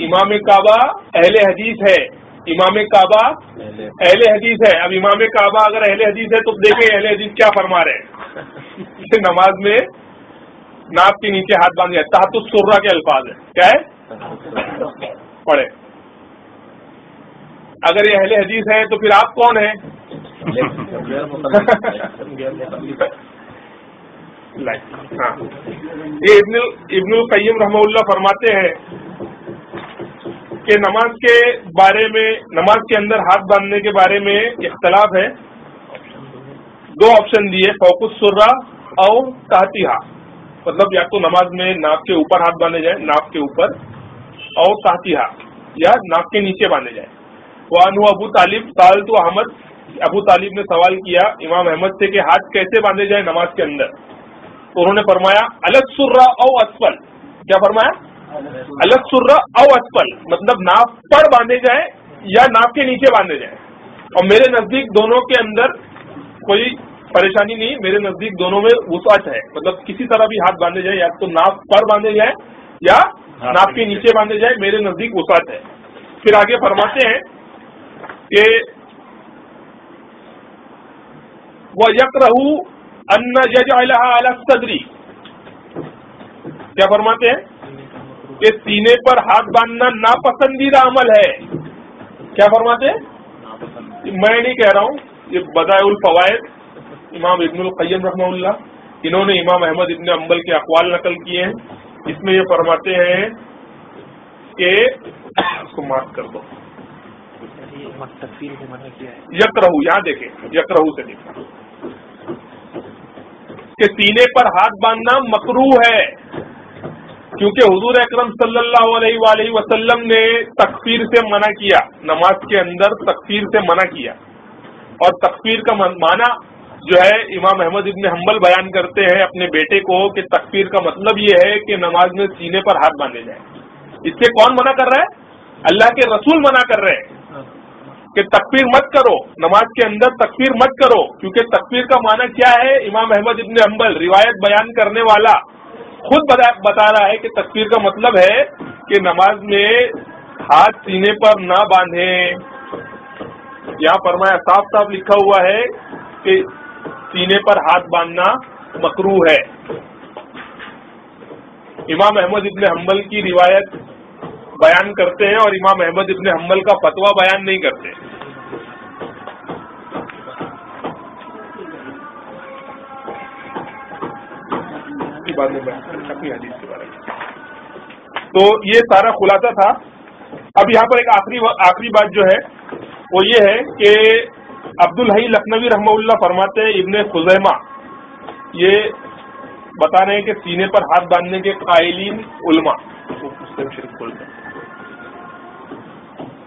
امام کعبہ اہل حدیث ہے، امام کعبہ اہل حدیث ہے. اب امام کعبہ اگر اہل حدیث ہے تو دیکھیں اہل حدیث کیا فرما رہے ہیں. نماز میں ناف کے نیچے ہاتھ باندھ جائے، تحت السرہ کے الفاظ ہیں. کیا ہے؟ پڑھے. اگر یہ اہل حدیث ہے تو پھر آپ کون ہیں؟ ہاں، یہ ابن القیم رحمہ اللہ فرماتے ہیں کہ نماز کے بارے میں، نماز کے اندر ہاتھ باندھنے کے بارے میں اختلاف ہے. دو آپشن دیے، فوق السرہ اور تحتیہا. مطلب یا تو نماز میں ناف کے اوپر ہاتھ باندھے جائے، ناف کے اوپر، اور تحتیہا یا ناف کے نیچے باندھے جائے. وعنہ ابو طالب سألت احمد، ابو طالب نے سوال کیا امام احمد سے کہ ہاتھ کیسے باندھے جائے نماز کے اندر. تو انہوں نے فرمایا السرہ او اسفل. کیا فرمایا؟ السرہ او اسفل، مطلب ناف پر باندھے جائیں یا ناف کے نیچے باندھے جائیں. اور میرے نزدیک دونوں کے اندر کوئی پریشانی نہیں، میرے نزدیک دونوں میں وسعت ہے. مطلب کسی طرح بھی ہاتھ باندھے جائے، یا تو ناف پر باندھے جائے یا ناف کے نیچے باندھے جائے، میرے نزدیک وسعت ہے. پھر آگے فرماتے ہیں کہ وَيَكْرَهُ أَنَّ يَجْعَلَهَا عَلَى الصَّدْرِ. کیا فرماتے ہیں کہ سینے پر ہاتھ باندھنا ناپسندیدہ عمل ہے. کیا فرماتے ہیں؟ میں نہیں کہہ رہا ہوں، یہ بدائع الفوائد امام ابن القیم رحمہ اللہ، انہوں نے امام احمد ابن حنبل کے اقوال نقل کیے ہیں. اس میں یہ فرماتے ہیں کہ اس کو معاف کر دو، یکرہو، یہاں دیکھیں یکرہو سے لکھا کہ سینے پر ہاتھ باندھنا مکروہ ہے، کیونکہ حضور اکرم صلی اللہ علیہ وآلہ وسلم نے تکفیر سے منع کیا، نماز کے اندر تکفیر سے منع کیا. اور تکفیر کا معنی جو ہے امام احمد ابن حنبل بیان کرتے ہیں اپنے بیٹے کو کہ تکفیر کا مطلب یہ ہے کہ نماز میں سینے پر ہاتھ باندھے جائیں. اس سے کون منع کر رہا ہے؟ اللہ کے رسول منع کر رہے ہیں کہ تکفیر مت کرو، نماز کے اندر تکفیر مت کرو. کیونکہ تکفیر کا معنی کیا ہے؟ امام احمد ابن حنبل روایت بیان کرنے والا خود بتا رہا ہے کہ تکفیر کا مطلب ہے کہ نماز میں ہاتھ سینے پر نہ باندھیں. یہاں فرمایا صاف صاف لکھا ہوا ہے کہ سینے پر ہاتھ باندھنا مکروہ ہے. امام احمد ابن حنبل کی روایت بیان کرتے ہیں اور امام احمد ابن حنبل کا فتویٰ بیان نہیں کرتے. بعد میں اپنی حدیث کے بارے میں. تو یہ سارا خلاصہ تھا. اب یہاں پر ایک آخری بات جو ہے وہ یہ ہے کہ عبدالحی لکھنوی رحمہ اللہ فرماتے ہیں ابن خزیمہ یہ بتا رہے ہیں کہ سینے پر ہاتھ باندھنے کے قائلین علماء،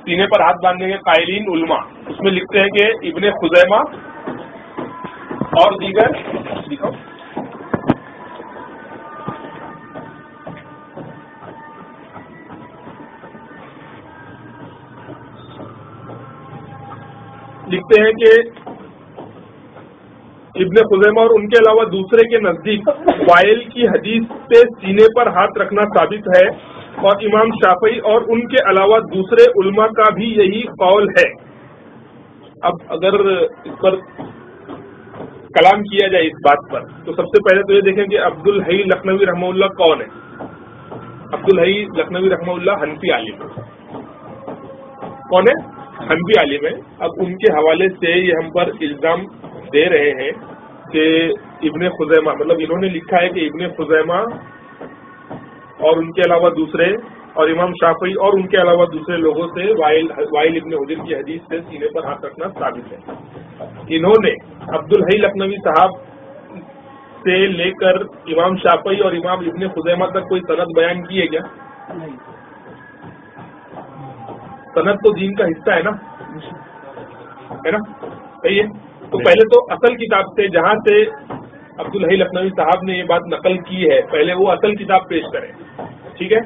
سینے پر ہاتھ باندھنے کے قائلین علماء، اس میں لکھتے ہیں کہ ابن خزیمہ اور دیگر لکھتے ہیں کہ ابن خزیمہ اور ان کے علاوہ دوسرے کے نزدیک وائل کی حدیث سے سینے پر ہاتھ رکھنا ثابت ہے، اور امام شافعی اور ان کے علاوہ دوسرے علماء کا بھی یہی قول ہے. اب اگر اس پر کلام کیا جائے اس بات پر تو سب سے پہلے تو یہ دیکھیں کہ عبدالحی لکھنوی رحمہ اللہ کون ہے. عبدالحی لکھنوی رحمہ اللہ حنفی عالم ہے. کون ہے؟ حنفی عالم ہے. اب ان کے حوالے سے یہ ہم پر الزام دے رہے ہیں کہ ابن خزیمہ، مطلب انہوں نے لکھا ہے کہ ابن خزیمہ اور ان کے علاوہ دوسرے اور امام شافعی اور ان کے علاوہ دوسرے لوگوں سے وائل ابن حجر کی حدیث سے سینے پر ہاتھ رکھنا ثابت ہے. انہوں نے عبدالحی لکھنوی صاحب سے لے کر امام شافعی اور امام ابن خزیمہ تک کوئی سند بیان کی ہے کیا؟ سند تو دین کا حصہ ہے نا، صحیح ہے. تو پہلے تو اصل کتاب سے جہاں سے عبدالحی لکھنوی صاحب نے یہ بات نقل کی ہے پہلے وہ اصل کتاب پیش کریں، ٹھیک ہے،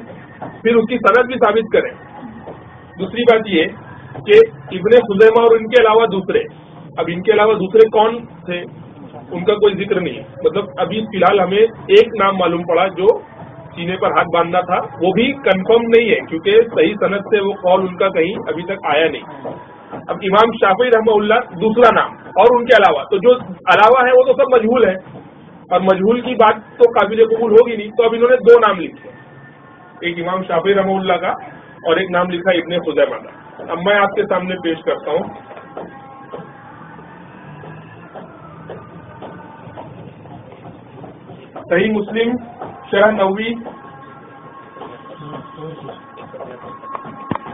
پھر اس کی سند بھی ثابت کریں. دوسری بات یہ کہ ابن خزیمہ اور ان کے علاوہ دوسرے، اب ان کے علاوہ دوسرے کون تھے ان کا کوئی ذکر نہیں، مطلب ابھی فی الحال ہمیں ایک نام معلوم پڑا جو سینے پر ہاتھ باندھنا تھا وہ بھی کنفرم نہیں ہے کیونکہ صحیح سند سے وہ قول ان کا کہیں ابھی تک آیا نہیں. اب امام شافعی رحمہ اللہ دوسرا نام اور ان کے علاوہ تو جو علاوہ ہے وہ تو سب مجہول ہے اور مجہول کی بات تو قابل قبول ہوگی نہیں. تو اب انہوں نے 2 نام لکھے, ایک امام شافعی رحمہ اللہ کا اور ایک نام لکھا ابن خزیمہ کا. اب میں آپ کے سامنے پیش کرتا ہوں. صحیح مسلم شرح نووی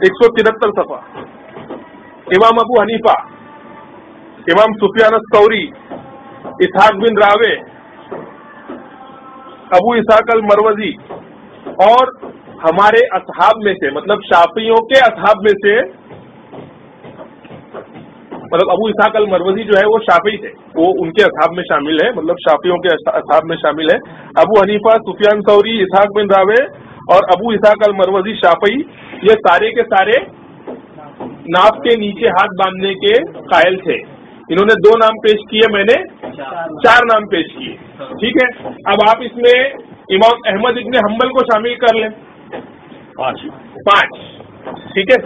173 صفحہ. امام ابو حنیفہ, امام سفیان الثوری, اسحاق بن راوے, ابو اسحاق المروزی اور ہمارے اصحاب میں سے مطلب شافعیوں کے اصحاب میں سے, مطلب ابو اسحاق المروزی جو ہے وہ شافعی تھے, وہ ان کے اصحاب میں شامل ہے, مطلب شافعیوں کے اصحاب میں شامل ہے. ابو حنیفہ, سفیان ثوری, اسحاق بن راوے اور ابو اسحاق المروزی شافعی, یہ سارے کے سارے ناف کے نیچے ہاتھ باندھنے کے قائل تھے. انہوں نے 2 نام پیش کیے, میں نے 4 نام پیش کیے. ٹھیک ہے, اب آپ اس میں امام احمد ابن حنبل کو شامل کر لیں, 5. ٹھیک ہے,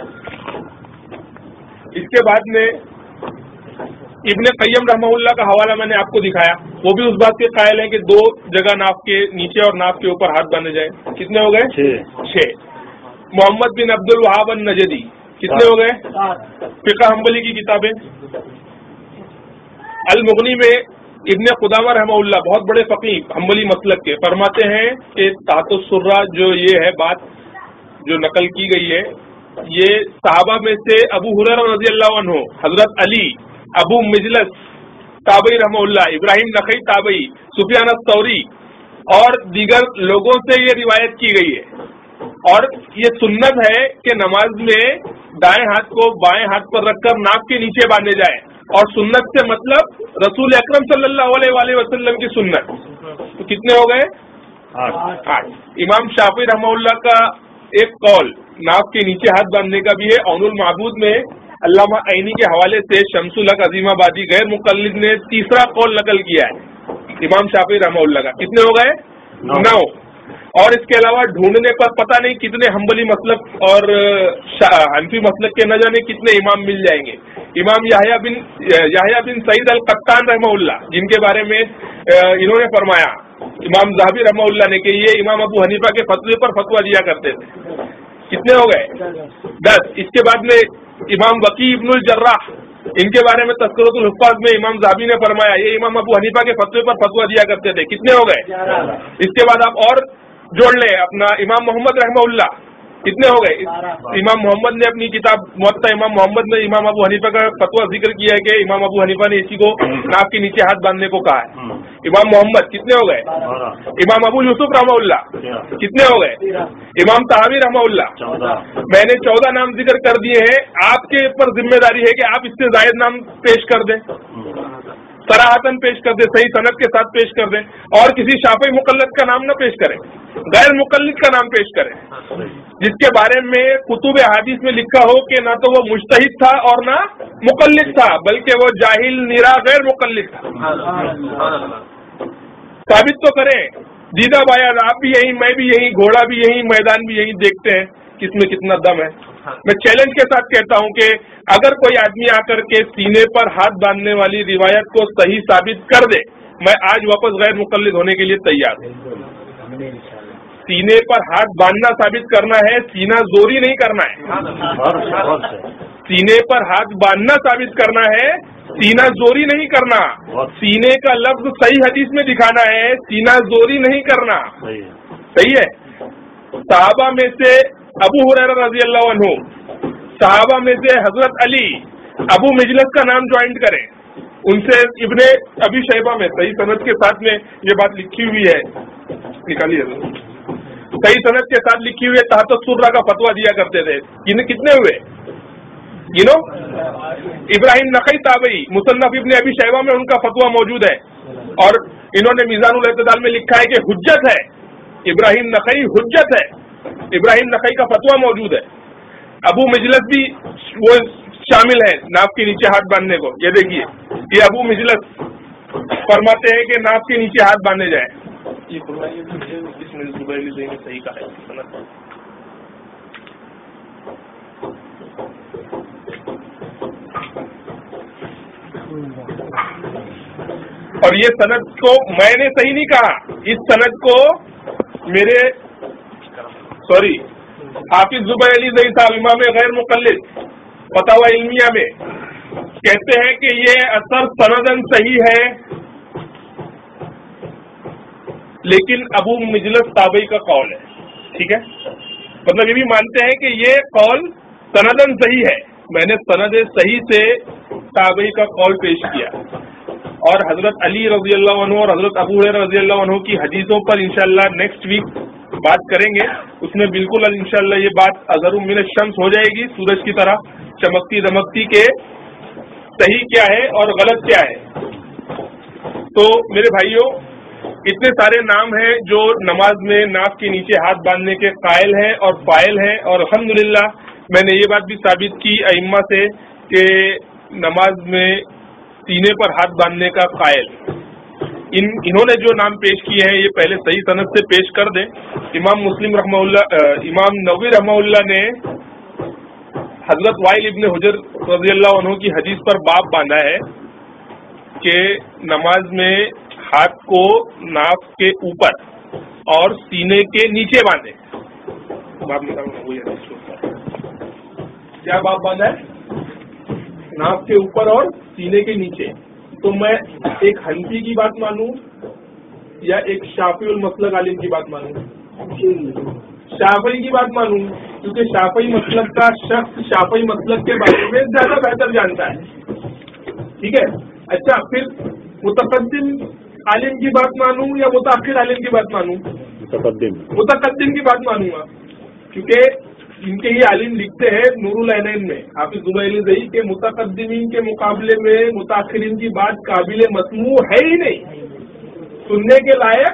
اس کے بعد میں ابن قیم رحمہ اللہ کا حوالہ میں نے آپ کو دکھایا, وہ بھی اس بات کے قائل ہیں کہ 2 جگہ ناف کے نیچے اور ناف کے اوپر ہاتھ باندھے جائیں. کتنے ہو گئے؟ 6. محمد بن عبد الوہاب النجدی, کتنے ہو گئے؟ فقہ حنبلی کی کتابیں. المغنی میں ابن قدامہ رحمہ اللہ بہت بڑے فقیہ حنبلی مسلک کے, فرماتے ہیں کہ تحت السرہ جو یہ ہے بات جو نقل کی گئی ہے, یہ صحابہ میں سے ابو ہریرہ رضی اللہ عنہ, حضرت علی, ابو مجلس تابعی رحمہ اللہ, ابراہیم نخعی تابعی, سفیان الثوری اور دیگر لوگوں سے یہ روایت کی گئی ہے. اور یہ سنت ہے کہ نماز میں دائیں ہاتھ کو بائیں ہاتھ پر رکھ کر ناک کے نیچے باندھے جائے, اور سنت سے مطلب رسول اکرم صلی اللہ علیہ وآلہ وسلم کی سنت. تو کتنے ہو گئے؟ 8. امام شافعی رحمہ اللہ کا ایک قول ناک کے نیچے ہاتھ باندھنے کا بھی ہے. عون المعبود میں علامہ عینی کے حوالے سے شمس الحق عظیم آبادی غیر مقلد نے تیسرا قول نقل کیا ہے امام شافعی رحمہ اللہ کا. کتنے ہو گئے؟ 9. اور اس کے علاوہ ڈھونڈنے پر پتہ نہیں کتنے حنبلی مسلک اور حنفی مسلک کے نہ جانے کتنے امام مل جائیں گے. امام یحییٰ بن سعید القطان رحمہ اللہ, جن کے بارے میں انہوں نے فرمایا امام ذہبی رحمہ اللہ نے کہ یہ امام ابو حنیفہ کے فتوے پر فتویٰ دیا کرتے تھے. کتنے ہو گئے؟ 10. اس کے بعد میں امام وقی ابن الجراح, ان کے بارے میں تذکرۃ الحفاظ میں امام ذہبی نے فرمایا یہ امام ابو حنیفہ کے فتوے پر فتویٰ دیا کرتے تھے. کتنے ہو گئے؟ اس کے بعد آپ اور جوڑ لیں اپنا امام محمد رحمہ اللہ, کتنے ہو گئے؟ امام محمد نے اپنی کتاب موطا امام محمد میں امام ابو حنیفہ کا فتویٰ ذکر کیا ہے کہ امام ابو حنیفہ نے اسی کو ناک کے نیچے ہاتھ باندھنے کو کہا ہے. امام محمد کتنے ہو گئے؟ امام ابو یوسف رحمہ اللہ کتنے ہو گئے؟ امام طحاوی رحمہ اللہ. میں نے 14 نام ذکر کر دیے ہیں, آپ کے اوپر ذمہ داری ہے کہ آپ اس سے زائد نام پیش کر دیں, صراحتاً پیش کر دیں, صحیح سند کے ساتھ پیش کر دیں, اور کسی شافعی مقلد کا نام نہ پیش کریں, غیر مقلد کا نام پیش کریں جس کے بارے میں کتب احادیث میں لکھا ہو کہ نہ تو وہ مجتہد تھا اور نہ مقلد تھا بلکہ وہ جاہل نیرا غیر مقلد تھا. ثابت تو کریں. دیدہ بایا, آپ بھی یہی, میں بھی یہی, گھوڑا بھی یہی, میدان بھی یہی, دیکھتے ہیں کس میں کتنا دم ہے. میں چیلنج کے ساتھ کہتا ہوں کہ اگر کوئی آدمی آ کر کے سینے پر ہاتھ باندھنے والی روایت کو صحیح ثابت کر دے, میں آج واپس غیر مقلد ہونے کے لیے تیار ہوں. سینے پر ہاتھ باندھنا ثابت کرنا ہے, سینہ زوری نہیں کرنا ہے. سینے پر ہاتھ باندھنا ثابت کرنا ہے, سینہ زوری نہیں کرنا. سینے کا لفظ صحیح حدیث میں دکھانا ہے, سینہ زوری نہیں کرنا. صحیح ہے. صحابہ میں سے ابو ہریرہ رضی اللہ عنہ, صحابہ میں سے حضرت علی, ابو مجلس کا نام جوائنٹ کریں, ان سے ابن ابی شیبہ میں صحیح سند کے ساتھ میں یہ بات لکھی ہوئی ہے, نکالیے صحیح سند کے ساتھ لکھی ہوئی ہے, تحت السرہ کا فتویٰ دیا کرتے تھے. کتنے ہوئے گنو؟ ابراہیم نخعی تابعی, مصنف ابن ابی شیبہ میں ان کا فتویٰ موجود ہے, اور انہوں نے میزان الاعتدال میں لکھا ہے کہ حجت ہے. ابراہیم نخعی حجت ہے, ابراہیم نخعی کا فتویٰ موجود ہے. ابو مجلس بھی وہ شامل ہے ناف کے نیچے ہاتھ باندھنے کو. یہ دیکھیے, یہ ابو مجلس فرماتے ہیں کہ ناف کے نیچے ہاتھ باندھے جائیں. یہ کھلائیے کس نے زبیلی زئی نے صحیح کہا ہے سند پر. اور یہ سند کو میں نے صحیح نہیں کہا, اس سند کو میرے حافظ زبیر علی زئی صاحب امام غیر مقلد فتاوی علمیہ میں کہتے ہیں کہ یہ اثر سندن صحیح ہے, لیکن ابو مجلس تابعی کا قول ہے. ٹھیک ہے, مطلب یہ بھی مانتے ہیں کہ یہ قول سندن صحیح ہے. میں نے سند صحیح سے تابعی کا قول پیش کیا, اور حضرت علی رضی اللہ عنہ اور حضرت ابو ہریرہ رضی اللہ عنہ کی حدیثوں پر انشاءاللہ نیکسٹ ویک بات کریں گے. اس میں بالکل انشاءاللہ یہ بات اظہر من الشمس ہو جائے گی, سورج کی طرح چمکتی دمکتی کے صحیح کیا ہے اور غلط کیا ہے. تو میرے بھائیوں, اتنے سارے نام ہیں جو نماز میں ناف کے نیچے ہاتھ باندھنے کے قائل ہیں اور فاعل ہیں, اور الحمدللہ میں نے یہ بات بھی ثابت کی ائمہ سے کہ نماز میں سینے پر ہاتھ باندھنے کا قائل. انہوں نے جو نام پیش کیے ہیں یہ پہلے صحیح سند سے پیش کر دیں. امام مسلم رحمہ اللہ, امام نووی رحمہ اللہ نے حضرت وائل ابن حجر رضی اللہ عنہ کی حدیث پر باب باندھا ہے کہ نماز میں ہاتھ کو ناف کے اوپر اور سینے کے نیچے باندھے. باب کیا باب باندھا ہے؟ ناف کے اوپر اور سینے کے نیچے. تو میں ایک حنفی کی بات مانوں یا ایک شافعی المسلک عالم کی بات مانوں؟ شافعی کی بات مانوں, کیونکہ شافعی مسلک کا شخص شافعی مسلک کے بارے میں زیادہ بہتر جانتا ہے. ٹھیک ہے, اچھا پھر متقدم عالم کی بات مانوں یا متاخر عالم کی بات مانوں؟ متقدم کی بات مانوں گا, کیونکہ ان کے یہ عالم لکھتے ہیں نور العینین میں حافظ زبیر علی زئی کے متقدمین کے مقابلے میں متاخرین کی بات قابل مسموع ہے ہی نہیں, سننے کے لائق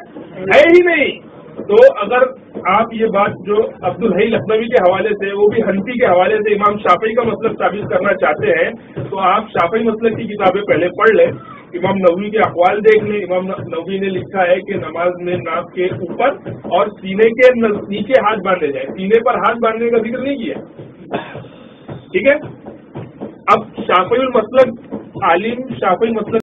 ہے ہی نہیں. تو اگر آپ یہ بات جو عبدالحی لکھنوی کے حوالے سے, وہ بھی حنفی کے حوالے سے امام شافعی کا مسلک ثابت کرنا چاہتے ہیں, تو آپ شافعی مسلک کی کتابیں پہلے پڑھ لیں, امام نووی کے اقوال دیکھ لیں. امام نووی نے لکھا ہے کہ نماز میں ناف کے اوپر اور سینے کے نیچے ہاتھ باندھے جائے, سینے پر ہاتھ باندھنے کا ذکر نہیں کیا. ٹھیک ہے, اب شافعی المسلک عالم شافعی مسلک